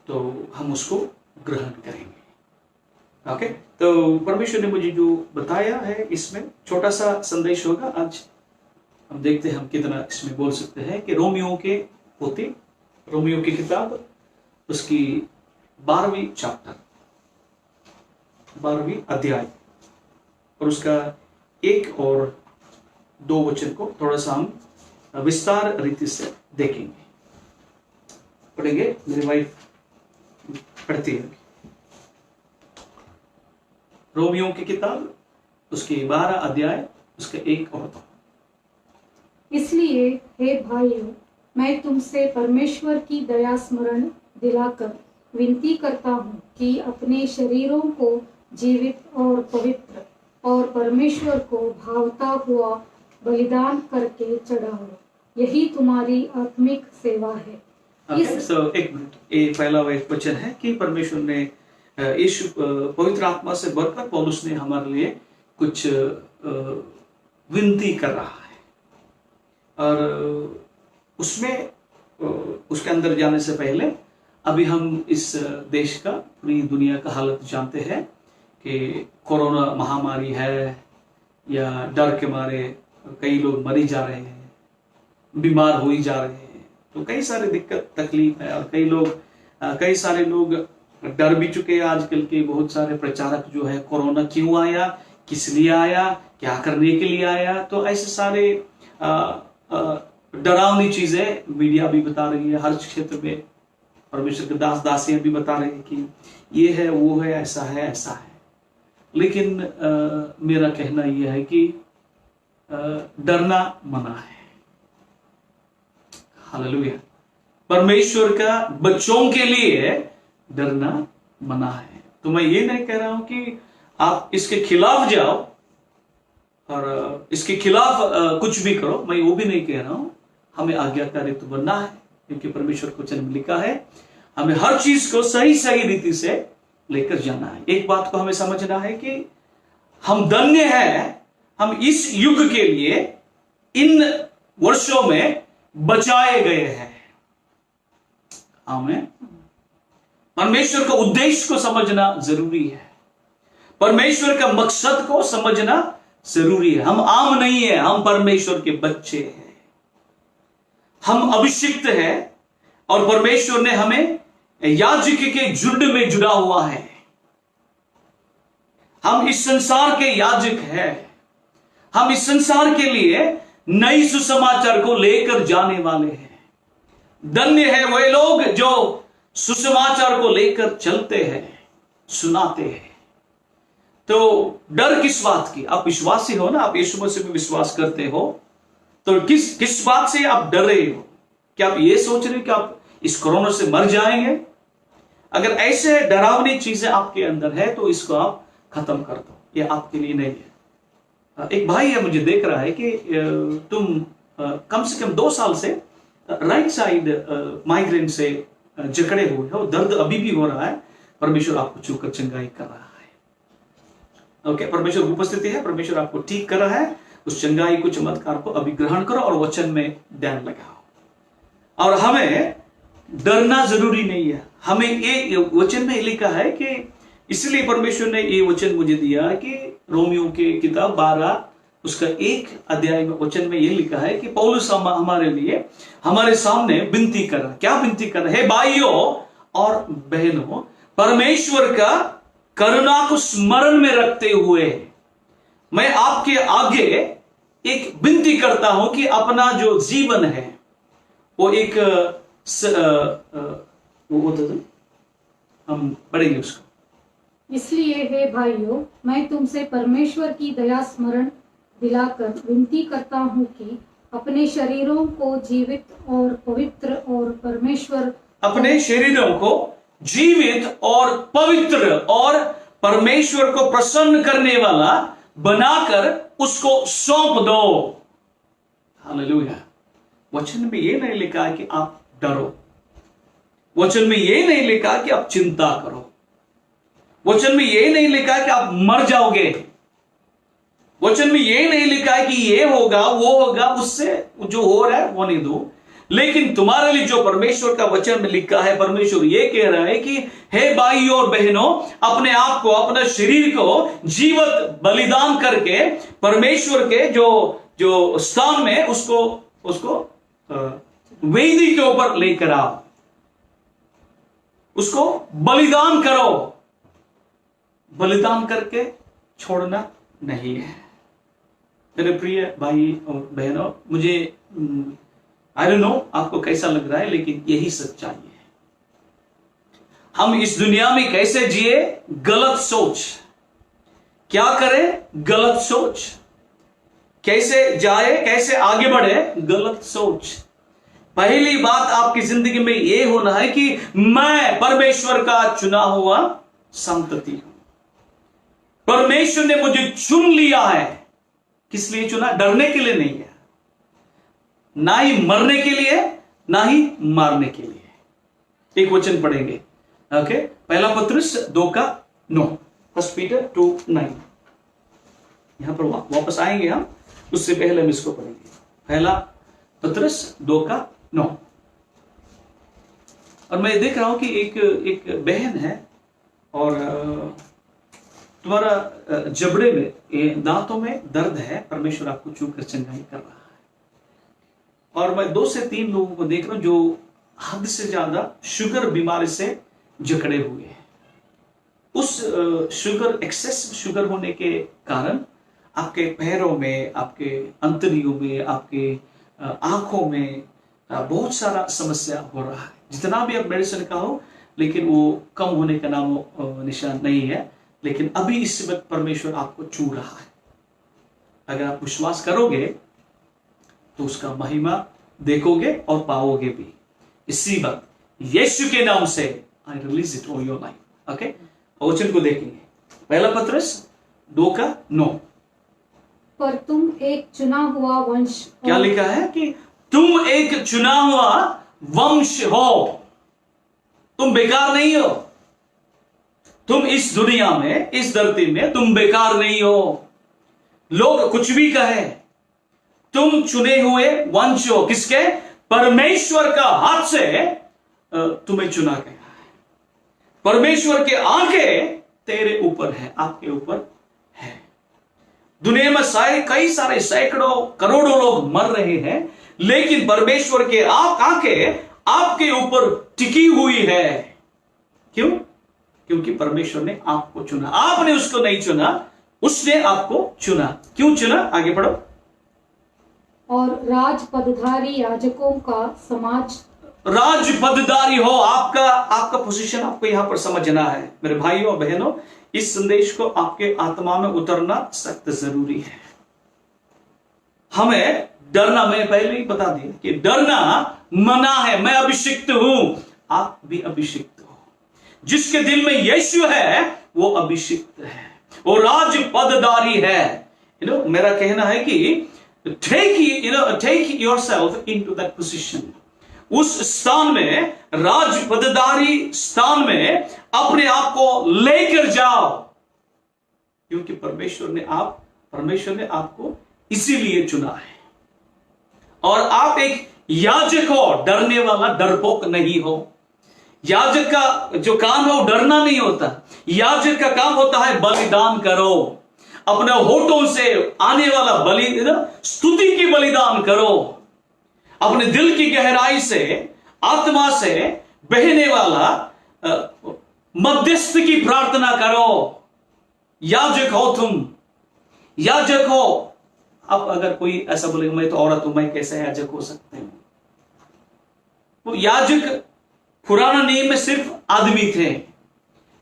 तो हम उसको ग्रहण करेंगे। ओके, तो परमेश्वर ने मुझे जो बताया है इसमें छोटा सा संदेश होगा आज। हम देखते हैं हम कितना इसमें बोल सकते हैं कि रोमियो की किताब उसकी 12वीं चैप्टर 12वीं अध्याय और उसका 1 और 2 वचन को थोड़ा सा हम विस्तार रीति से देखेंगे, पढ़ेंगे। मेरी वाइफ पढ़ती है। रोमियो की किताब उसके 12 अध्याय उसके 1 और 2। इसलिए हे भाइयों, मैं तुमसे परमेश्वर की दया स्मरण दिलाकर विनती करता हूँ कि अपने शरीरों को जीवित और पवित्र और परमेश्वर को भावता हुआ बलिदान करके चढ़ाओ, यही तुम्हारी आत्मिक सेवा है। एक मिनट, ये पहला वचन है कि परमेश्वर ने यीशु पवित्र आत्मा से भरकर पौलुस ने हमारे लिए कुछ विनती कर रहा है, और उसमें उसके अंदर जाने से पहले अभी हम इस देश का, पूरी दुनिया का हालत जानते हैं कि कोरोना महामारी है, या डर के मारे कई लोग मरी जा रहे हैं, बीमार हो ही जा रहे हैं। तो कई सारी दिक्कत तकलीफ है, और कई सारे लोग डर भी चुके हैं। आजकल के बहुत सारे प्रचारक जो है, कोरोना क्यों आया, किस लिए आया, क्या करने के लिए आया, तो ऐसे सारे डरावनी चीजें मीडिया भी बता रही है। हर क्षेत्र में परमेश्वर के दास दासियां भी बता रहे हैं कि ये है, वो है, ऐसा है, ऐसा है। लेकिन मेरा कहना यह है कि डरना मना है। हालेलुया। परमेश्वर का बच्चों के लिए डरना मना है। तो मैं ये नहीं कह रहा हूं कि आप इसके खिलाफ जाओ और इसके खिलाफ कुछ भी करो, मैं वो भी नहीं कह रहा हूं। हमें आज्ञाकारी तो बनना है, क्योंकि परमेश्वर को वचन में लिखा है हमें हर चीज को सही सही रीति से लेकर जाना है। एक बात को हमें समझना है कि हम धन्य हैं, हम इस युग के लिए इन वर्षों में बचाए गए हैं। आमीन। परमेश्वर का उद्देश्य को समझना जरूरी है, परमेश्वर का मकसद को समझना जरूरी है। हम आम नहीं है, हम परमेश्वर के बच्चे हैं, हम अभिषिक्त हैं, और परमेश्वर ने हमें याजक के झुंड में जुड़ा हुआ है। हम इस संसार के याजक हैं, हम इस संसार के लिए नई सुसमाचार को लेकर जाने वाले हैं। धन्य है वे लोग जो सुसमाचार को लेकर चलते हैं, सुनाते हैं। तो डर किस बात की? आप विश्वासी हो ना, आप यीशु मसीह में विश्वास करते हो, तो किस बात से आप डर रहे हो? क्या आप ये सोच रहे हो कि आप इस कोरोना से मर जाएंगे? अगर ऐसे डरावनी चीजें आपके अंदर है तो इसको आप खत्म कर दो, ये आपके लिए नहीं है। एक भाई है, मुझे देख रहा है कि तुम कम से कम 2 साल से राइट साइड माइग्रेन से जकड़े हुए हो, दर्द अभी भी हो रहा है। परमेश्वर आपको छूकर चंगाई कर रहा है। ओके, परमेश्वर उपस्थिति है, परमेश्वर आपको ठीक कर रहा है। उस चंगाई को, चमत्कार को अभी ग्रहण करो और वचन में ध्यान लगाओ। और हमें डरना जरूरी नहीं है। हमें ये वचन में लिखा है कि इसलिए परमेश्वर ने ये वचन मुझे दिया कि रोमियो की किताब 12 उसका 1 अध्याय में वचन में ये लिखा है कि पौलुस हमारे लिए, हमारे सामने विनती कर रहा है। क्या विनती कर रहा है? भाइयों और बहनों, परमेश्वर का करुणा को स्मरण में रखते हुए मैं आपके आगे एक विनती करता हूं कि अपना जो जीवन है वो एक हम पढ़ेंगे उसको। इसलिए हे भाइयों, मैं तुमसे परमेश्वर की दया स्मरण दिलाकर विनती करता हूँ कि अपने शरीरों को जीवित और पवित्र और परमेश्वर अपने शरीरों को जीवित और पवित्र और परमेश्वर को प्रसन्न करने वाला बनाकर उसको सौंप दो। हालेलुया। वचन में ये नहीं लिखा है कि आप डरो, वचन में ये नहीं लिखा कि आप चिंता करो, वचन में ये नहीं लिखा कि आप मर जाओगे, वचन में ये नहीं लिखा है कि ये होगा वो होगा, उससे जो हो रहा है वो नहीं दो। लेकिन तुम्हारे लिए जो परमेश्वर का वचन में लिखा है, परमेश्वर ये कह रहा है कि हे भाइयों और बहनों, अपने आप को, अपने शरीर को जीवित बलिदान करके परमेश्वर के जो स्थान में उसको वेदी के ऊपर लेकर आओ, उसको बलिदान करो। बलिदान करके छोड़ना नहीं है। मेरे प्रिय भाई और बहनों, मुझे आई डोंट नो आपको कैसा लग रहा है, लेकिन यही सच्चाई है। हम इस दुनिया में कैसे जिए? गलत सोच। क्या करें? गलत सोच। कैसे जाए, कैसे आगे बढ़े? गलत सोच। पहली बात आपकी जिंदगी में यह होना है कि मैं परमेश्वर का चुना हुआ संतति हूं। परमेश्वर ने मुझे चुन लिया है। किस लिए चुना? डरने के लिए नहीं है, ना ही मरने के लिए, ना ही मारने के लिए। एक वचन पढ़ेंगे, ओके? पहला पत्रुस 2:9, 1 पीटर 2:9। यहां पर वापस आएंगे हम, उससे पहले हम इसको पढ़ेंगे। पहला पत्रुस 2:9। और मैं देख रहा हूं कि एक बहन है और तुम्हारा जबड़े में, दांतों में दर्द है। परमेश्वर आपको छूकर चंगाई कर रहा है। और मैं 2 से 3 लोगों को देख रहा हूं जो हद से ज्यादा शुगर बीमारी से जकड़े हुए हैं। उस शुगर, एक्सेसिव शुगर होने के कारण आपके पैरों में, आपके अंतड़ियों में, आपके आंखों में बहुत सारा समस्या हो रहा है। जितना भी आप मेडिसिन का हो, लेकिन वो कम होने का नाम निशान नहीं है। लेकिन अभी इस वक्त परमेश्वर आपको छू रहा है। अगर आप विश्वास करोगे तो उसका महिमा देखोगे और पाओगे भी। इसी वक्त यीशु के नाम से I release it on your life. Okay, वचन को देखेंगे। पहला पत्रुस 2:9। पर तुम एक चुना हुआ वंश। क्या लिखा है? कि तुम एक चुना हुआ वंश हो। तुम बेकार नहीं हो। तुम इस दुनिया में, इस धरती में तुम बेकार नहीं हो। लोग कुछ भी कहे, तुम चुने हुए वंश हो। किसके? परमेश्वर का हाथ से तुम्हें चुना गया है। परमेश्वर के आंखें तेरे ऊपर है, आपके ऊपर है। दुनिया में कई सारे सैकड़ों करोड़ों लोग मर रहे हैं, लेकिन परमेश्वर के आंखें आपके ऊपर टिकी हुई है। क्यों? क्योंकि परमेश्वर ने आपको चुना। आपने उसको नहीं चुना, उसने आपको चुना। क्यों चुना? आगे पढ़ो। और राज पदधारी याजकों का समाज। राज पदधारी हो। आपका पोजीशन आपको यहां पर समझना है। मेरे भाइयों और बहनों, इस संदेश को आपके आत्मा में उतरना सख्त जरूरी है। हमें डरना, मैंने पहले ही बता दिया कि डरना मना है। मैं अभिषिक्त हूं, आप भी अभिषिक्त हो। जिसके दिल में यीशु है वो अभिषिक्त है, वो राज पदधारी है। मेरा कहना है कि take yourself into that position। उस स्थान में, राज पदधारी स्थान में अपने आप को लेकर जाओ। क्योंकि परमेश्वर ने आपको इसीलिए चुना है। और आप एक याजक हो, डरने वाला, डरपोक नहीं हो। याजक का जो काम है वो डरना नहीं होता। याजक का काम होता है बलिदान करो। अपने होठों से आने वाला बलि, स्तुति की बलिदान करो। अपने दिल की गहराई से, आत्मा से बहने वाला मध्यस्थ की प्रार्थना करो। याजक हो तुम, याजक हो। अब अगर कोई ऐसा बोलेगा मैं तो औरत हूं, मैं कैसे याजक हो सकते हूं? वो याजक पुराना नियम में सिर्फ आदमी थे।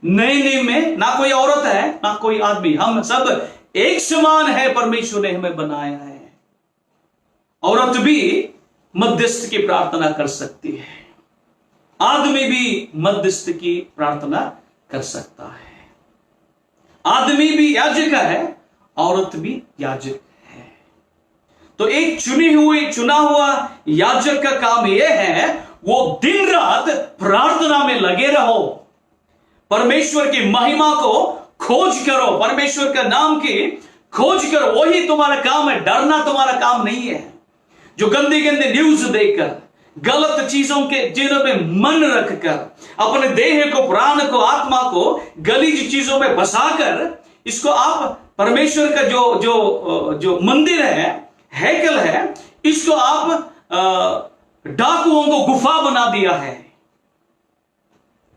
नए नियम में ना कोई औरत है ना कोई आदमी, हम सब एक समान है। परमेश्वर ने हमें बनाया है। औरत भी मध्यस्थ की प्रार्थना कर सकती है, आदमी भी मध्यस्थ की प्रार्थना कर सकता है। आदमी भी याजक है, औरत भी याजक है। तो एक चुना हुआ याजक का काम यह है, वो दिन रात प्रार्थना में लगे रहो। परमेश्वर की महिमा को खोज करो, परमेश्वर का नाम की खोज करो। वही तुम्हारा काम है। डरना तुम्हारा काम नहीं है। जो गंदे गंदे न्यूज देखकर, गलत चीजों में मन रखकर, अपने देह को, प्राण को, आत्मा को गलीज चीजों में बसाकर, इसको आप परमेश्वर का जो मंदिर है, हैकल है, इसको आप डाकुओं को गुफा बना दिया है।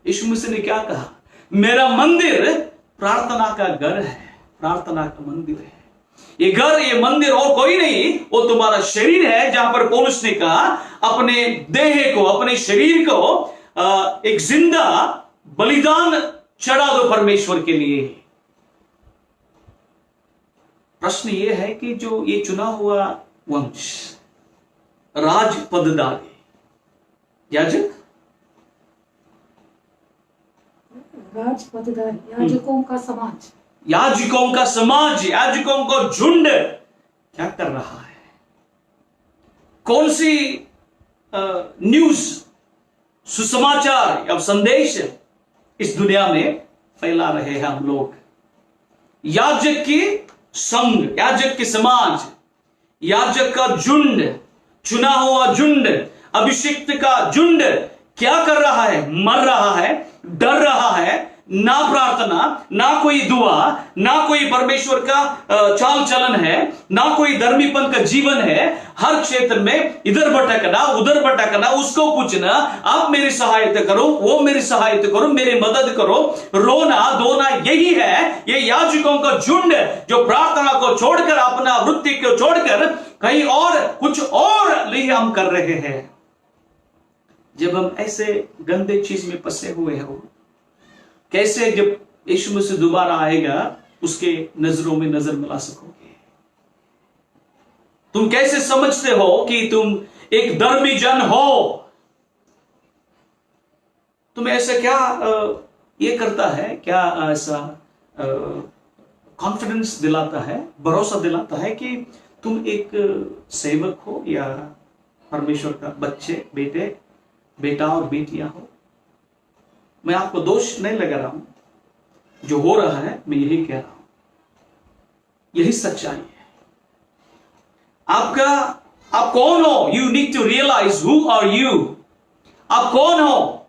यीशु मसीह ने क्या कहा? मेरा मंदिर प्रार्थना का घर है, प्रार्थना का मंदिर है। ये घर, ये मंदिर और कोई नहीं, वो तुम्हारा शरीर है, जहां पर पौलुस ने कहा अपने देह को, अपने शरीर को एक जिंदा बलिदान चढ़ा दो परमेश्वर के लिए। प्रश्न ये है कि जो ये चुना हुआ वंश, राजपदधारी, याजक, राजपदधारी, याजकों का समाज, याजकों का समाज, याजकों का झुंड क्या कर रहा है? कौन सी न्यूज, सुसमाचार या संदेश इस दुनिया में फैला रहे हैं हम लोग? याजक की संघ, याजक की समाज, याजक का झुंड, चुना हुआ झुंड, अभिषिक्त का झुंड क्या कर रहा है? मर रहा है, डर रहा है, ना प्रार्थना, ना कोई दुआ, ना कोई परमेश्वर का चाल चलन है, ना कोई धर्मीपन का जीवन है। हर क्षेत्र में इधर भटकना, उधर भटकना, उसको पूछना, आप मेरी सहायता करो, वो मेरी सहायता करो, मेरी मदद करो, रोना धोना, यही है ये याजकों का झुंड, जो प्रार्थना को छोड़कर, अपना वृत्ति को छोड़कर कहीं और कुछ और लिए हम कर रहे हैं। जब हम ऐसे गंदे चीज में फंसे हुए हो, कैसे जब यीशु मसीह दोबारा आएगा उसके नजरों में नजर मिला सकोगे? तुम कैसे समझते हो कि तुम एक धर्मी जन हो? तुम्हें ऐसा क्या ये करता है, क्या ऐसा कॉन्फिडेंस दिलाता है, भरोसा दिलाता है कि तुम एक सेवक हो या परमेश्वर का बच्चे, बेटा और बेटियां हो? मैं आपको दोष नहीं लगा रहा हूं, जो हो रहा है मैं यही कह रहा हूं, यही सच्चाई है। आप कौन हो? You need to realise who are you. आप कौन हो?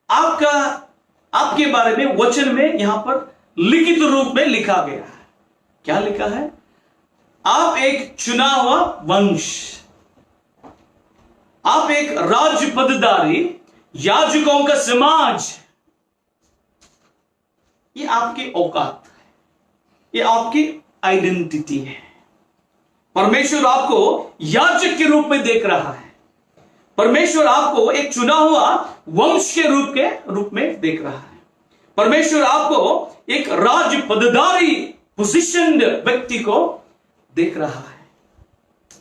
आपके बारे में वचन में यहां पर लिखित रूप में लिखा गया है। क्या लिखा है? आप एक चुना हुआ वंश, आप एक राजपदधारी, याजकों का समाज। ये आपकी औकात है, ये आपकी आइडेंटिटी है। परमेश्वर आपको याजक के रूप में देख रहा है। परमेश्वर आपको एक चुना हुआ वंश के रूप में देख रहा है। परमेश्वर आपको एक राजपदधारी, पोजीशन्ड व्यक्ति को देख रहा है।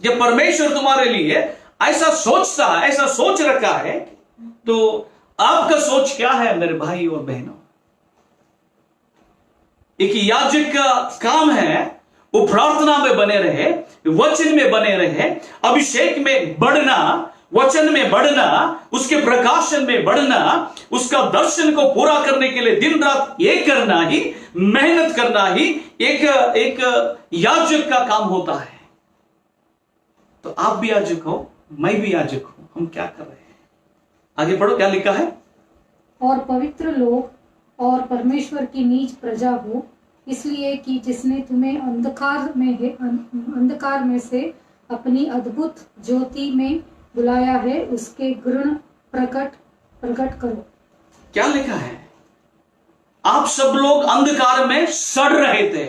जब परमेश्वर तुम्हारे लिए ऐसा सोचता है, ऐसा सोच रखा है, तो आपका सोच क्या है मेरे भाई और बहनों? एक याजक का काम है वो प्रार्थना में बने रहे, वचन में बने रहे, अभिषेक में बढ़ना, वचन में बढ़ना, उसके प्रकाशन में बढ़ना, उसका दर्शन को पूरा करने के लिए दिन रात ये करना ही, मेहनत करना ही एक याजक का काम होता है। तो आप भी याजक हो, मैं भी याजक हूं। हम क्या कर रहे हैं? आगे पढ़ो, क्या लिखा है? और पवित्र लोग और परमेश्वर की नीच प्रजा हो, इसलिए कि जिसने तुम्हें अंधकार में से अपनी अद्भुत ज्योति में बुलाया है, उसके गुण प्रकट करो। क्या लिखा है? आप सब लोग अंधकार में सड़ रहे थे,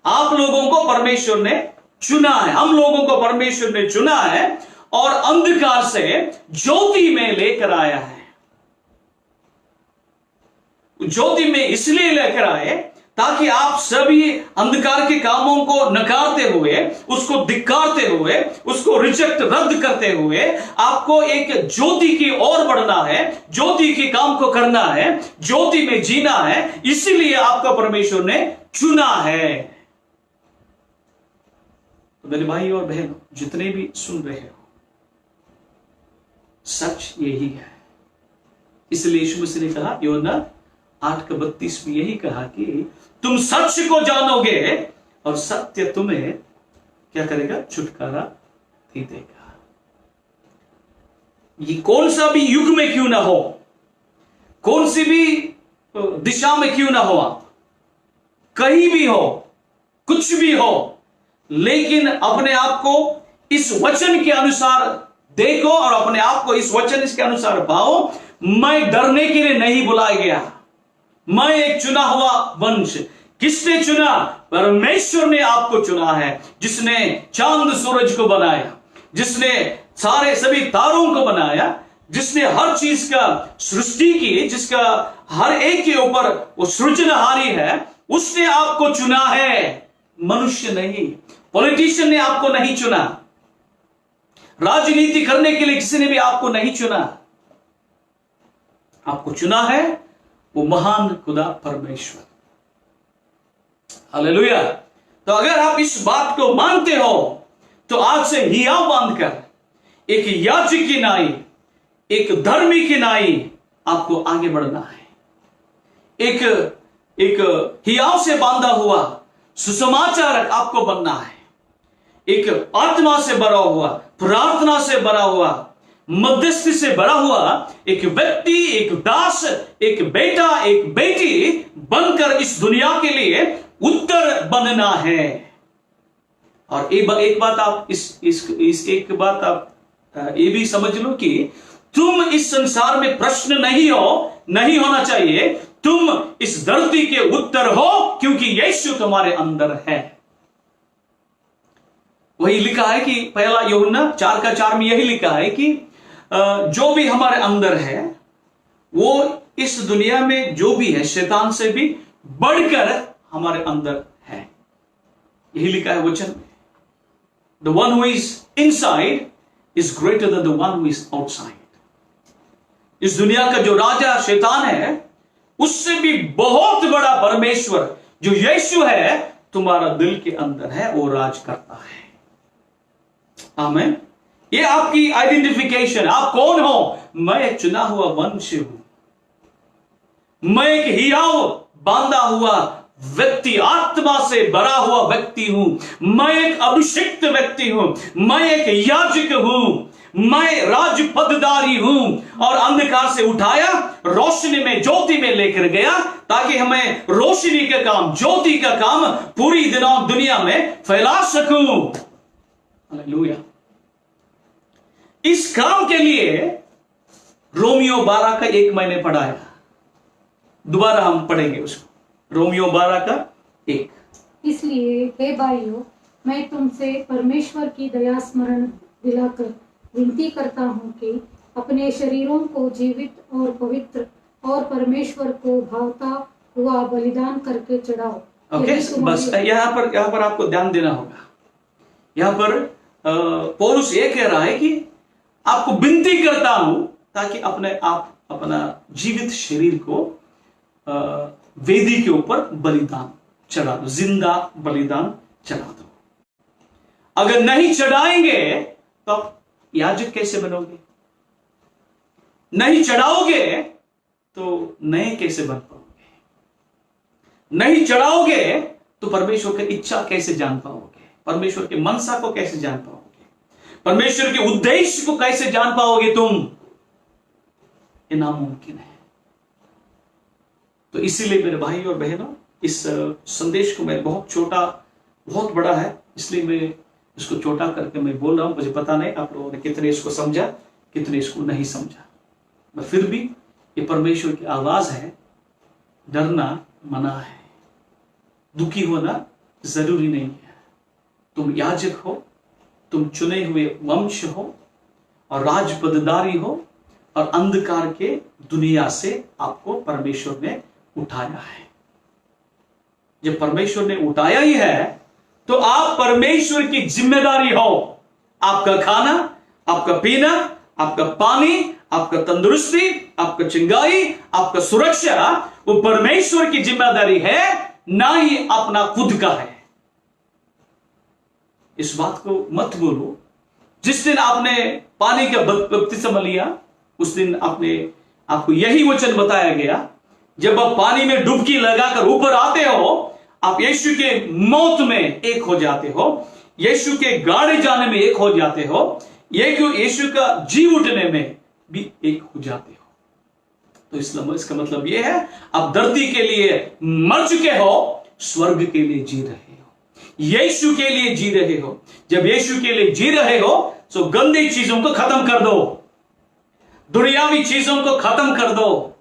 आप लोगों को परमेश्वर ने चुना है, हम लोगों को परमेश्वर ने चुना है और अंधकार से ज्योति में लेकर आया है। ज्योति में इसलिए लेकर आए ताकि आप सभी अंधकार के कामों को नकारते हुए, उसको धिक्कारते हुए, उसको रिजेक्ट, रद्द करते हुए आपको एक ज्योति की ओर बढ़ना है, ज्योति के काम को करना है, ज्योति में जीना है। इसीलिए आपका परमेश्वर ने चुना है। तो मेरे भाई और बहनों, जितने भी सुन रहे हो, सच यही है। इसलिए यीशु मसीह ने कहा, यूहन्ना 8:32 में यही कहा कि तुम सच को जानोगे और सत्य तुम्हें क्या करेगा? छुटकारा दे देगा। ये कौन सा भी युग में क्यों ना हो, कौन सी भी दिशा में क्यों ना हो, आप कहीं भी हो, कुछ भी हो, लेकिन अपने आप को इस वचन के अनुसार देखो और अपने आप को इस वचन इसके अनुसार पाओ। मैं डरने के लिए नहीं बुलाया गया, मैं एक चुना हुआ वंश। किसने चुना? परमेश्वर ने आपको चुना है, जिसने चांद सूरज को बनाया, जिसने सारे सभी तारों को बनाया, जिसने हर चीज का सृष्टि की, जिसका हर एक के ऊपर वो सृजनहारी है, उसने आपको चुना है, मनुष्य नहीं। पॉलिटिशियन ने आपको नहीं चुना, राजनीति करने के लिए किसी ने भी आपको नहीं चुना। आपको चुना है वो महान खुदा परमेश्वर। हालेलुया। तो अगर आप इस बात को मानते हो तो आज से हियाव बांधकर एक याजक की नाई, एक धर्मी की नाई आपको आगे बढ़ना है। एक हियाव से बांधा हुआ सुसमाचारक आपको बनना है। एक आत्मा से भरा हुआ, प्रार्थना से भरा हुआ, मध्यस्थी से भरा हुआ एक व्यक्ति, एक दास, एक बेटा, एक बेटी बनकर इस दुनिया के लिए उत्तर बनना है। और एक बात आप एक बात आप ये भी समझ लो कि तुम इस संसार में प्रश्न नहीं होना चाहिए। तुम इस धरती के उत्तर हो, क्योंकि यीशु तुम्हारे अंदर है। वही लिखा है कि पहला यूहन्ना 4:4 में यही लिखा है कि जो भी हमारे अंदर है वो इस दुनिया में जो भी है शैतान से भी बढ़कर हमारे अंदर है। यही लिखा है वचन में। The one who is inside is greater than the one who is outside. इस दुनिया का जो राजा शैतान है, उससे भी बहुत बड़ा परमेश्वर जो यीशु है तुम्हारा दिल के अंदर है, वो राज करता है। आमीन। ये आपकी आइडेंटिफिकेशन, आप कौन हो? मैं एक चुना हुआ वंश हूं, मैं एक हियाव बांधा हुआ व्यक्ति, आत्मा से भरा हुआ व्यक्ति हूं, मैं एक अभिषिक्त व्यक्ति हूं, मैं एक याजक हूं, मैं राज पदधारी हूं। और अंधकार से उठाया, रोशनी में, ज्योति में लेकर गया, ताकि हमें रोशनी का काम, ज्योति का काम पूरी दुनिया में फैला सकूं। हालेलुया। इस काम के लिए रोमियो 12 का 1 मैंने पढ़ाया, दोबारा हम पढ़ेंगे उसको। रोमियो 12 का 1। इसलिए हे भाइयों, मैं तुमसे परमेश्वर की दया स्मरण दिलाकर विनती करता हूँ कि अपने शरीरों को जीवित और पवित्र और परमेश्वर को भावता हुआ बलिदान करके चढ़ाओ। ओके, बस यहाँ पर आपको ध्यान देना होगा। यहाँ पर पौलुस ये कह रहा है कि आपको विनती करता हूं ताकि अपना जीवित शरीर को वेदी के ऊपर बलिदान चढ़ा दो, जिंदा बलिदान चढ़ा दो। अगर नहीं चढ़ाएंगे तो आप याजक कैसे बनोगे? नहीं चढ़ाओगे तो नए कैसे बन पाओगे? नहीं चढ़ाओगे तो परमेश्वर की इच्छा कैसे जान पाओगे? परमेश्वर के मनसा को कैसे जान पाओगे? परमेश्वर के उद्देश्य को कैसे जान पाओगे तुम? ये नामुमकिन है। तो इसीलिए मेरे भाई और बहनों, इस संदेश को मैं बहुत बड़ा है, इसलिए मैं इसको छोटा करके मैं बोल रहा हूं। मुझे पता नहीं आप लोगों ने कितने इसको समझा, कितने इसको नहीं समझा, पर फिर भी ये परमेश्वर की आवाज है। डरना मना है, दुखी होना जरूरी नहीं है। तुम याजक हो, तुम चुने हुए वंश हो और राजपदधारी हो, और अंधकार के दुनिया से आपको परमेश्वर ने उठाया है। जब परमेश्वर ने उठाया ही है तो आप परमेश्वर की जिम्मेदारी हो। आपका खाना, आपका पीना, आपका पानी, आपका तंदुरुस्ती, आपका चिंगारी, आपका सुरक्षा, वो परमेश्वर की जिम्मेदारी है, ना ही अपना खुद का है। इस बात को मत बोलो। जिस दिन आपने पानी का बपतिस्मा लिया, उस दिन आपको यही वचन बताया गया। जब आप पानी में डुबकी लगाकर ऊपर आते हो, आप यीशु के मौत में एक हो जाते हो, यीशु के गाड़े जाने में एक हो जाते हो, यीशु का जी उठने में भी एक हो जाते हो। तो इसका मतलब यह है, आप धरती के लिए मर चुके हो, स्वर्ग के लिए जी रहे हो, यीशु के लिए जी रहे हो। जब यीशु के लिए जी रहे हो तो गंदी चीजों को खत्म कर दो, दुनियावी चीजों को खत्म कर दो,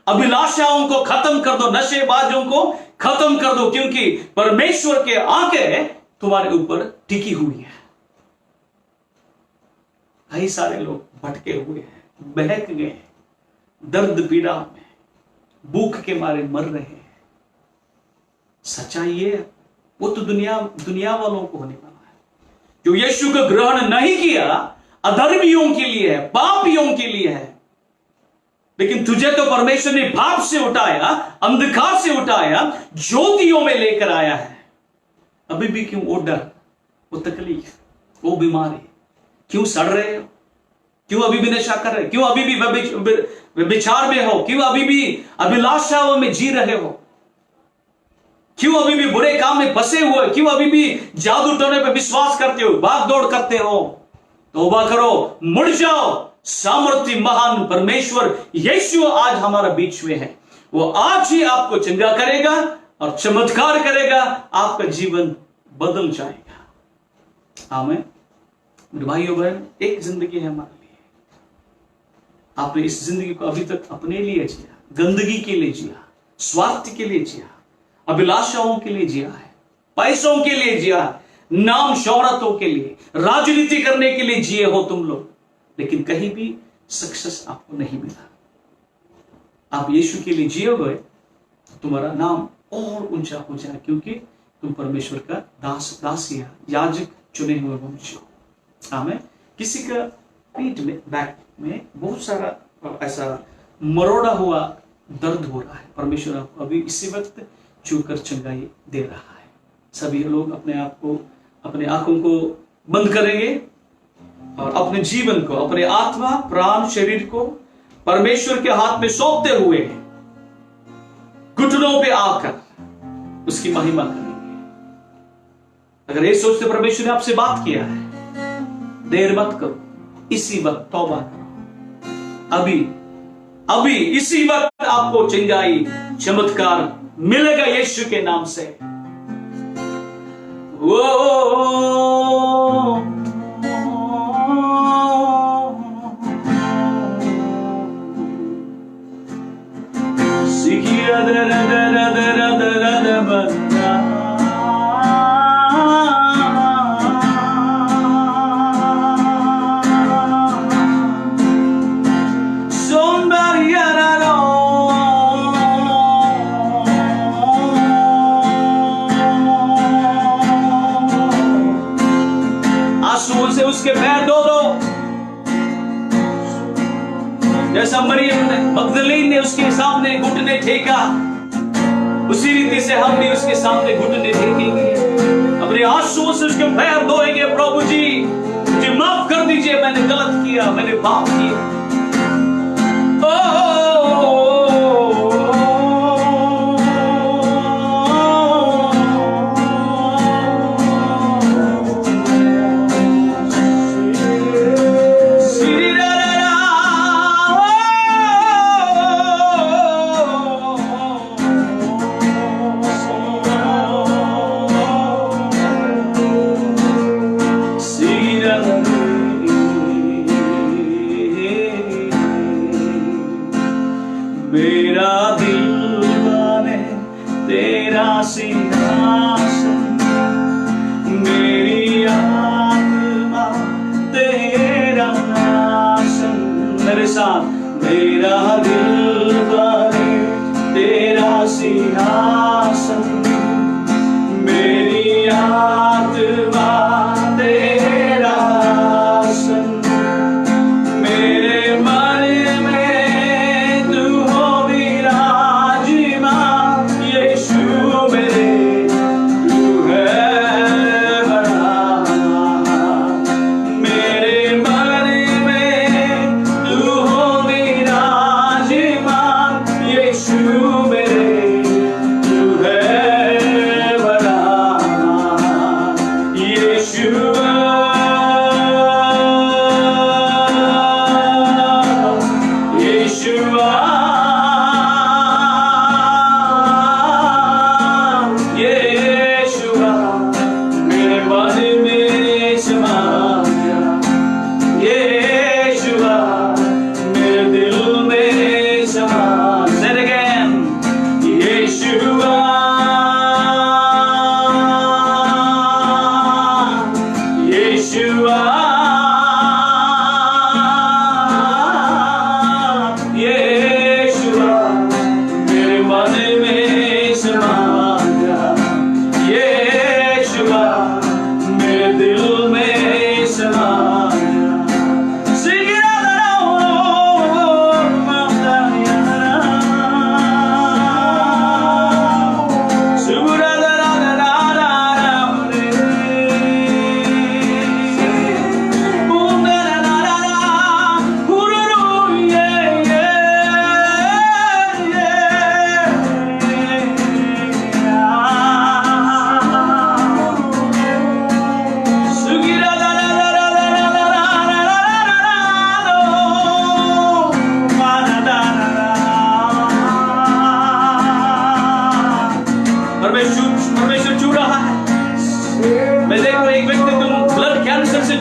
अभिलाषाओं को खत्म कर दो, नशेबाजों को खत्म कर दो, क्योंकि परमेश्वर के आंखें तुम्हारे ऊपर टिकी हुई है। कई सारे लोग भटके हुए हैं, बहक गए हैं, दर्द पीड़ा में, भूख के मारे मर रहे हैं। सच्चाई ये है, वो तो दुनिया वालों को होने वाला है। जो यीशु को ग्रहण नहीं किया, अधर्मियों के लिए है, पापियों के लिए है। लेकिन तुझे तो परमेश्वर ने पाप से उठाया, अंधकार से उठाया, ज्योतियों में लेकर आया है। अभी भी क्यों वो डर, वो तकलीफ, वो बीमारी? क्यों सड़ रहे हो? क्यों अभी भी नशा कर रहे हो? क्यों अभी भी विचार में हो? क्यों अभी भी अभिलाषाओं में जी रहे हो? क्यों अभी भी बुरे काम में फंसे हुए? क्यों अभी भी जादू टोने पे विश्वास करते हो, भाग दौड़ करते हो? तौबा करो, मुड़ जाओ। सामर्थ्य महान परमेश्वर यीशु आज हमारा बीच में है। वो आज ही आपको चंगा करेगा और चमत्कार करेगा, आपका जीवन बदल जाएगा। आमीन। मेरे भाइयों बहन, एक जिंदगी है हमारे लिए। आपने इस जिंदगी को अभी तक अपने लिए जिया, गंदगी के लिए जिया, स्वार्थ के लिए जिया, अभिलाषाओं के लिए जिया है, पैसों के लिए जिया है, नाम शौहरतों के लिए, राजनीति करने के लिए जिए हो तुम लोग, लेकिन कहीं भी सक्सेस आपको नहीं मिला। आप यीशु के लिए जियोगे तो तुम्हारा नाम और ऊंचा हो जाए, क्योंकि तुम परमेश्वर का दास, दासिया, याजक, चुने हुए मनुष्य हो। आमीन। किसी का पीठ में, बैक में बहुत सारा ऐसा मरोड़ा हुआ दर्द हो रहा है, परमेश्वर आपको अभी इसी वक्त छूकर चंगाई दे रहा है। सभी लोग अपने आप को, अपने आंखों को बंद करेंगे और अपने जीवन को, अपने आत्मा, प्राण, शरीर को परमेश्वर के हाथ में सौंपते हुए घुटनों पे आकर उसकी महिमा करेंगे। अगर ये सोचते परमेश्वर ने आपसे बात किया है, देर मत करो, इसी वक्त तौबा करो। अभी इसी वक्त आपको चंगाई, चमत्कार मिलेगा यीशु के नाम से। उसके पैर धो दो, जैसा मरियम मगदलीन ने उसके सामने घुटने टेका, उसी रीति से हम भी उसके सामने घुटने टेकेंगे, अपने आंसुओं से उसके पैर धोएंगे। प्रभु जी मुझे माफ कर दीजिए, मैंने गलत किया, मैंने पाप किया। मेरा दिल माने तेरा सिंहासन, मेरी आत्मा तेरा आसन। मेरे साथ, मेरा दिल माने तेरा सिंहासन, मेरी आत्मा तेरा आसन, मेरे मन में तू हो विराजमान, यीशु मेरे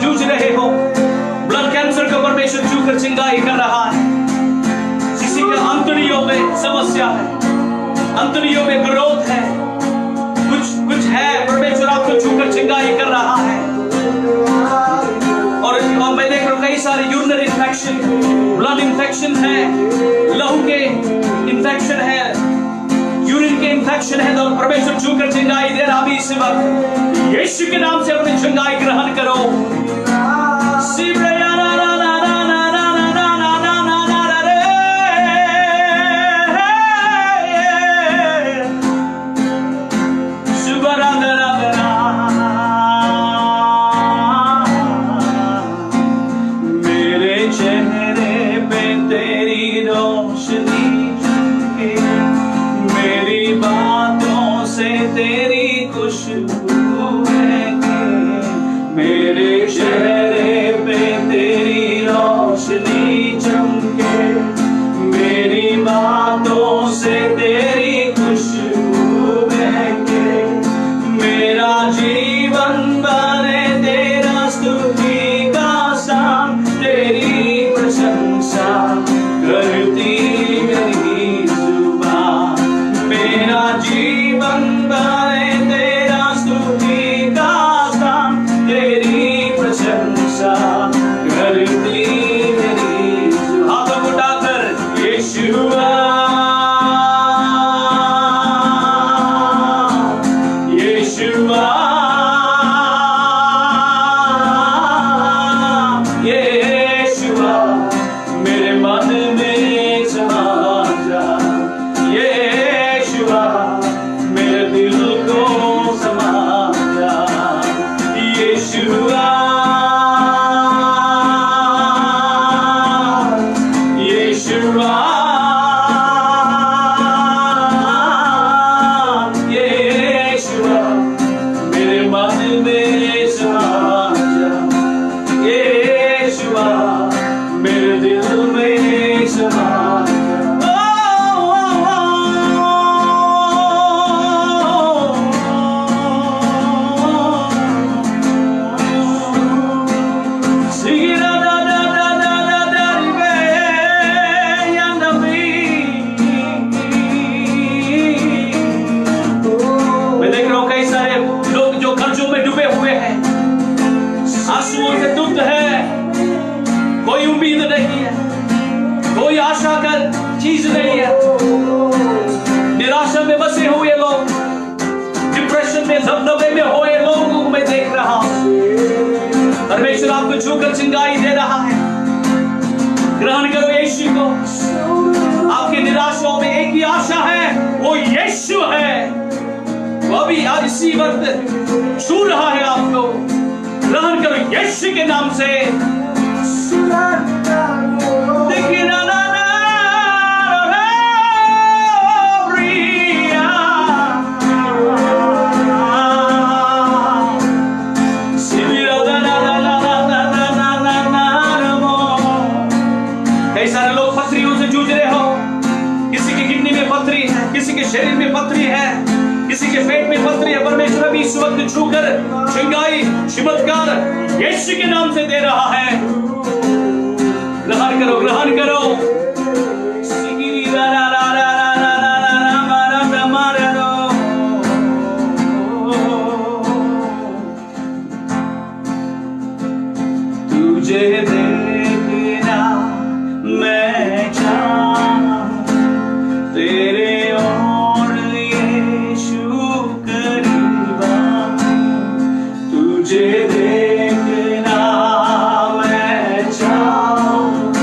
जूझ रहे हो, ब्लड कैंसर का परमेश्वर छूकर चंगाई कर रहा है। किसी के अंतड़ियों में समस्या है, अंतड़ियों में ग्रोथ है, कुछ है, परमेश्वर आपको छूकर चंगाई कर रहा है। और मैं देख रहा हूं कई सारे यूरिनरी इन्फेक्शन, ब्लड इन्फेक्शन है, लहू के इन्फेक्शन है, यूरिन के इन्फेक्शन है, तो परमेश्वर छूकर चंगाई दे रहा अभी इस वक्त। यीशु के नाम से अपनी चंगाई ग्रहण करो। चंगाई दे रहा है। ग्रहण करो यीशु को। आपकी निराशाओं में एक ही आशा है, वो यीशु है। वो अभी आज इसी वक्त छू रहा है आपको। ग्रहण करो यीशु के नाम से। शरीर में पथरी है, किसी के पेट में पथरी है, परमेश्वर अभी इस वक्त छूकर चंगाई चमत्कार यीशु के नाम से दे रहा है। ग्रहण करो, ग्रहण करो। तुझे देखना मैं चाहूं, तेरे देखना मैं चाहूं,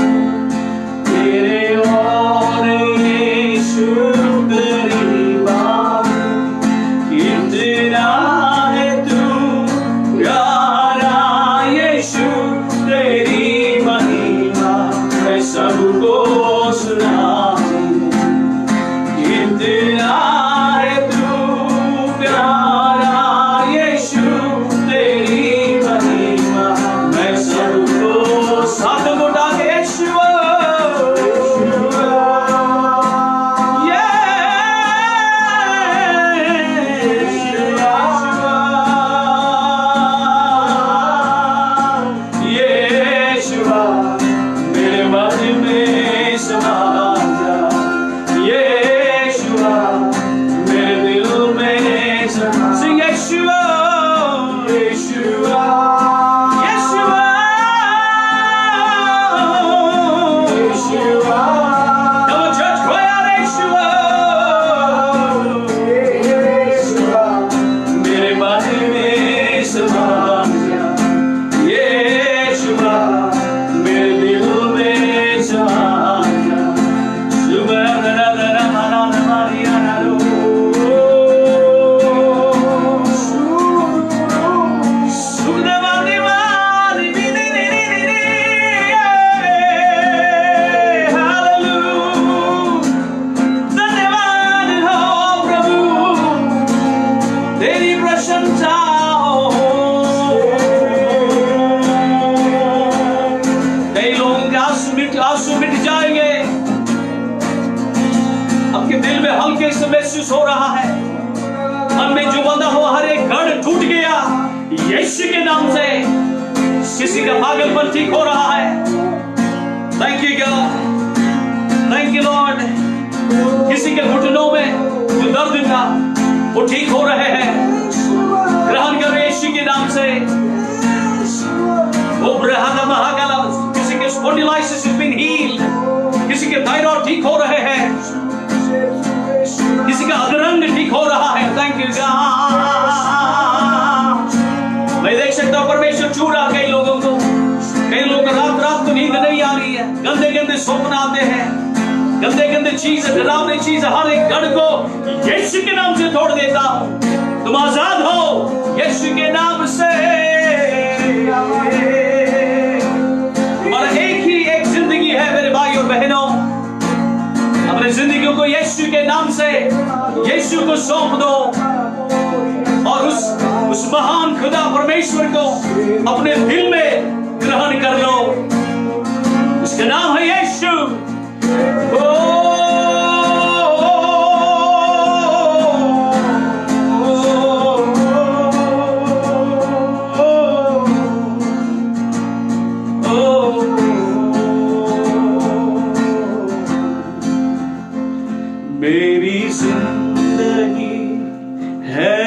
दिल में हल्के से महसूस हो रहा है, मन में जो बंधा हुआ हर एक गढ़ टूट गया यीशु के नाम से। किसी का पागलपन ठीक हो रहा है। Thank you God, thank you Lord. किसी के घुटनों में जो दर्द था वो ठीक हो रहे हैं। ग्रहण करो यीशु के नाम से। वो ब्रहाना महाकाला, किसी के स्पॉन्डिलाइटिस हैज बीन हील्ड, किसी के थायराइड ठीक हो रहे हैं, किसी का अधरंग ठीक हो रहा है। Thank you God. मैं देख सकता हूं परमेश्वर छू रहा कई लोगों को। कई लोग रात को नींद नहीं आ रही है, गंदे स्वप्न आते हैं, गंदे चीज, डरावनी चीज, हर एक गढ़ को यीशु के नाम से तोड़ देता हूं। तुम आजाद हो यीशु के नाम से। तुम्हारा एक जिंदगी है मेरे भाई और बहनों। अपने जिंदगी को यीशु के नाम से यीशु को सौंप दो और उस महान खुदा परमेश्वर को अपने दिल में ग्रहण कर लो। उसका नाम है यीशु। मेरी जिंदगी है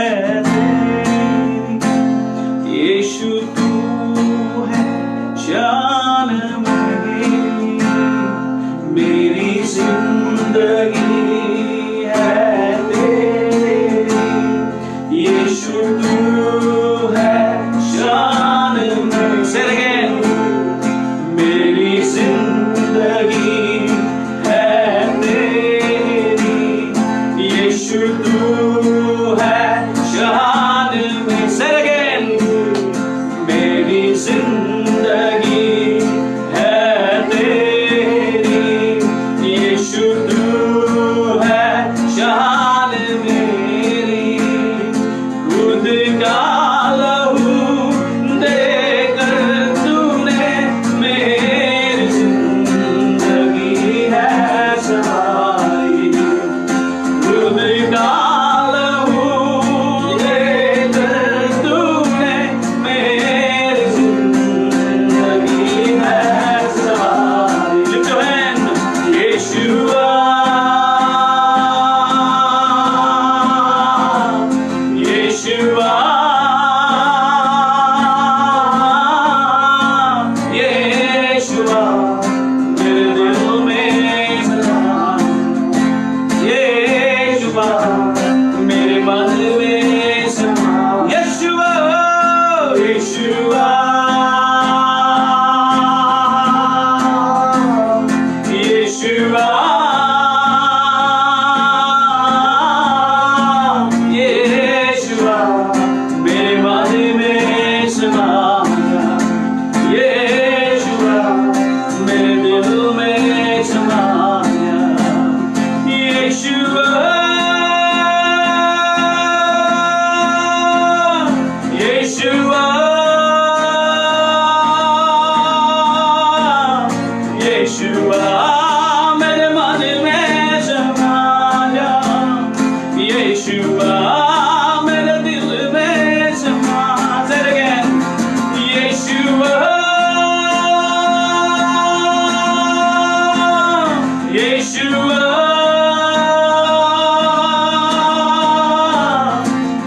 यीशु, तू है जान मेरी। मेरी जिंदगी है तेरी यीशु, तू है जान मेरी। Say it again. मेरी जिंदगी है तेरी यीशु, तू है जान मेरी। Say it again. मेरी जिंदगी है तेरी यीशु, तू है जान मेरी। खुद का लहू देकर तूने मेरी जिंदगी है सवारी। खुद का लहू देकर तूने मेरी जिंदगी है सवारी। Lift your hand. यीशुआ, यीशुआ, यीशुआ, मेरे दिल में समा। यीशुआ, मेरे मन में समा। यीशुआ, यीशुआ, यीशुआ, यीशुआ, मेरे मन में समा। यीशुआ, मेरे दिल में समा। यीशुआ, यीशुआ, यीशुआ, मेरे मन में समा जा। यीशुआ, मेरे दिल में समा। Say it again. यीशुआ, यीशुआ,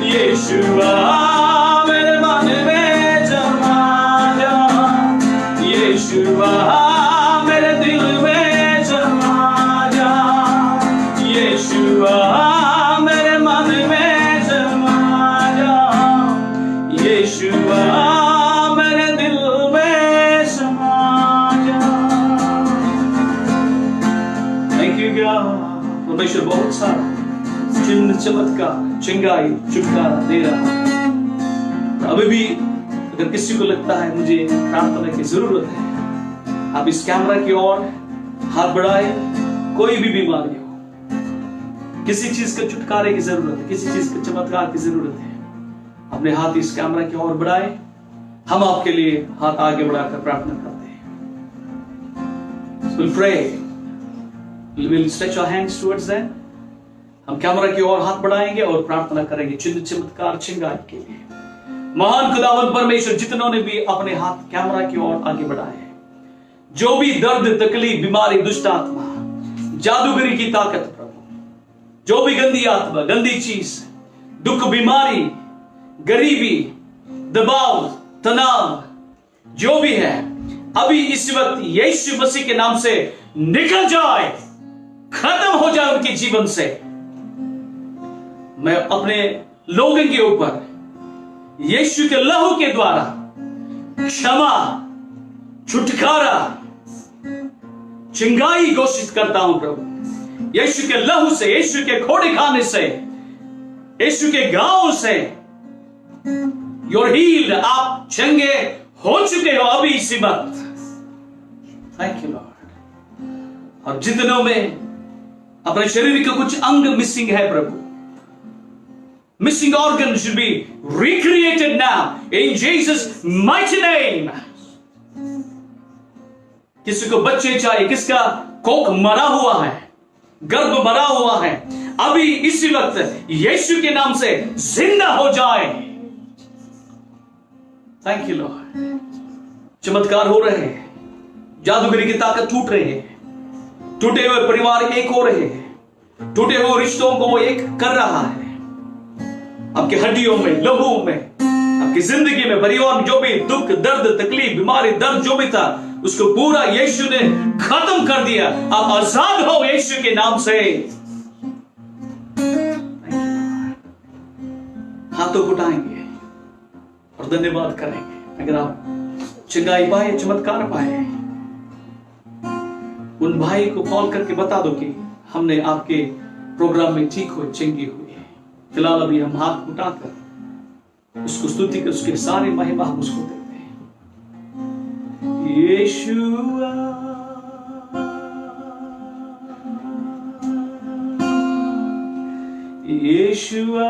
यीशुआ, मेरे मन में समा जा। यीशुआ, मेरे दिल में समा जा। यीशुआ, मेरे मन में समा जा। यीशुआ, मेरे दिल में समा जा। Thank you God. परमेश्वर बहुत सारा चिन्ह चमत्कार चिंगाई छुटकारा दे रहा है। अभी भी अगर किसी को लगता है मुझे प्रार्थना की जरूरत है, आप इस कैमरा की ओर हाथ बढ़ाए। कोई भी बीमारी हो, किसी चीज के छुटकारे की जरूरत है, किसी चीज के चमत्कार की जरूरत है, अपने हाथ इस कैमरा की ओर बढ़ाए। हम आपके लिए हाथ आगे बढ़ाकर प्रार्थना करते हैं। We'll pray. We'll stretch our hands towards them. हम कैमरा की ओर हाथ बढ़ाएंगे और प्रार्थना करेंगे चिन्ह चमत्कार चिंगारी के लिए। महान खुदावंद परमेश्वर, जितनों ने भी अपने हाथ कैमरा की ओर आगे बढ़ाए, जो भी दर्द तकलीफ बीमारी दुष्ट आत्मा जादूगरी की ताकत प्रभु, जो भी गंदी आत्मा गंदी चीज दुख बीमारी गरीबी दबाव तनाव जो भी है, अभी इस वक्त यीशु मसीह के नाम से निकल जाए, खत्म हो जाए उनके जीवन से। मैं अपने लोगों के ऊपर यीशु के लहू के द्वारा क्षमा छुटकारा चिंगाई घोषित करता हूं प्रभु। यीशु के लहू से, यीशु के खोड़े खाने से, यीशु के गांव से योर हील्ड, आप चंगे हो चुके हो अभी इसी वक्त। Thank you Lord. और जितनों में अपने शरीर का कुछ अंग मिसिंग है प्रभु, missing organ should be recreated now in Jesus mighty name. किसी को बच्चे चाहिए, किसका कोख मरा हुआ है, गर्भ मरा हुआ है, अभी इसी वक्त यीशु के नाम से जिंदा हो जाए। Thank you Lord. चमत्कार हो रहे हैं, जादूगरी की ताकत टूट रही है, टूटे हुए परिवार एक हो रहे हैं, टूटे हुए रिश्तों को वो एक कर रहा है। आपकी हड्डियों में, लहू में, आपकी जिंदगी में, परिवार में जो भी दुख दर्द तकलीफ बीमारी दर्द जो भी था, उसको पूरा यीशु ने खत्म कर दिया। आप आजाद हो यीशु के नाम से। हाथों को उठाएंगे और धन्यवाद करेंगे। अगर आप चंगाई पाए, चमत्कार पाए, उन भाई को कॉल करके बता दो कि हमने आपके प्रोग्राम में ठीक हुए, चंगी हुई है। फिलहाल अभी हम हाथ उठाकर उसको स्तुति कर, उसके सारे महिमा हम उसको देते हैं। यीशुआ यीशुआ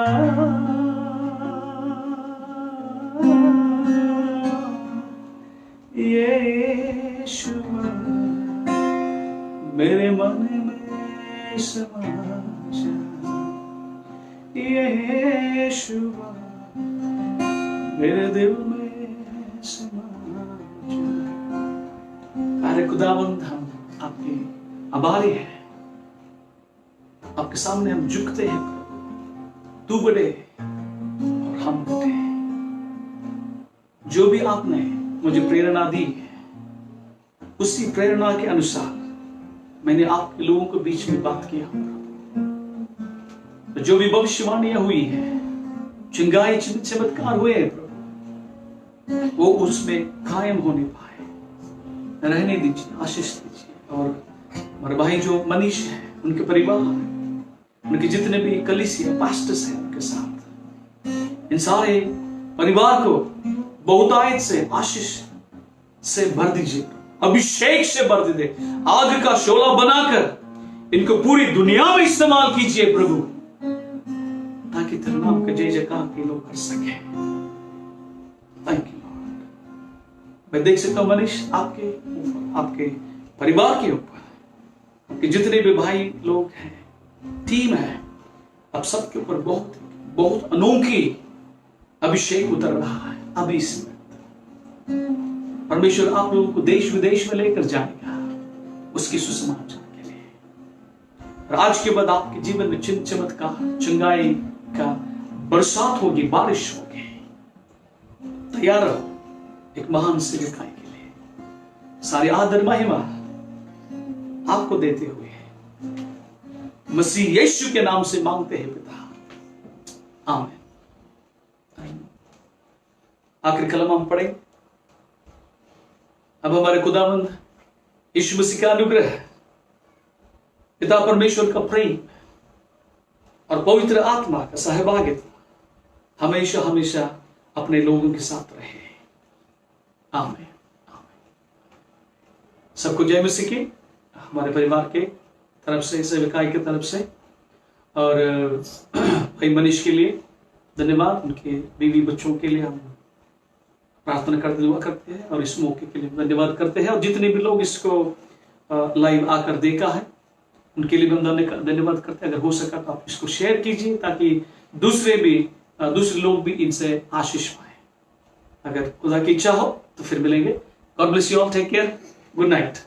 यीशुआ मेरे मन में समा जा, यीशुआ मेरे दिल में समा जा। प्यारे खुदावंद, हम आपके आभारी हैं, आपके सामने हम झुकते हैं प्रभु। तू बड़े और हम बड़े। जो भी आपने मुझे प्रेरणा दी है, उसी प्रेरणा के अनुसार मैंने आपके लोगों के बीच में बात किया। तो जो भी भविष्यवाणियां हुई है, चिंगाई चिन्ह चमत्कार हुए हैं प्रभु, वो उसमें कायम होने पाए। रहने दीजिए, आशीष दीजिए। और हमारे भाई जो मनीष है, उनके परिवार, उनके जितने भी कलीसिया पास्टर्स हैं, उनके साथ इन सारे परिवार को बहुतायत से आशीष से भर दीजिए, अभिषेक से भर दीजिए। आग का शोला बनाकर इनको पूरी दुनिया में इस्तेमाल कीजिए प्रभु, ताकि तेरे नाम का जय जयकार के लोग कर सके। Thank you Lord. मैं देख सकता हूं मनीष आपके ऊपर, आपके परिवार के ऊपर, आपके जितने भी भाई लोग हैं, टीम है, अब सबके ऊपर बहुत बहुत अनोखी अभिषेक उतर रहा है। अभी इसमें परमेश्वर आप लोगों को देश विदेश में लेकर जाएगा उसकी सुसमाचार के लिए। और आज के बाद आपके जीवन में चिन्ह चमत्कार चंगाई का बरसात होगी, बारिश होगी। तैयार रहो एक महान सेवकाई के लिए। सारी आदर महिमा आपको देते हुए मसीह यीशु के नाम से मांगते हैं पिता, आमीन। आखिरी कलम हम पढ़ें। अब हमारे खुदावंद यीशु मसीह का अनुग्रह, पिता परमेश्वर का प्रेम और पवित्र आत्मा का सहभागिता हमेशा हमेशा अपने लोगों के साथ रहे, आमीन। सबको जय मसीह की। हमारे परिवार के तरफ से, सेवकाई की तरफ से, और भाई मनीष के लिए धन्यवाद, उनके बीवी बच्चों के लिए हम प्रार्थना करते दुआ करते हैं, और इस मौके के लिए धन्यवाद करते हैं। और जितने भी लोग इसको लाइव आकर देखा है, उनके लिए भी हम धन्यवाद करते हैं। अगर हो सका तो आप इसको शेयर कीजिए ताकि दूसरे लोग भी इनसे आशीष पाए। अगर खुदा की इच्छा हो तो फिर मिलेंगे। God bless you all, take care, good night.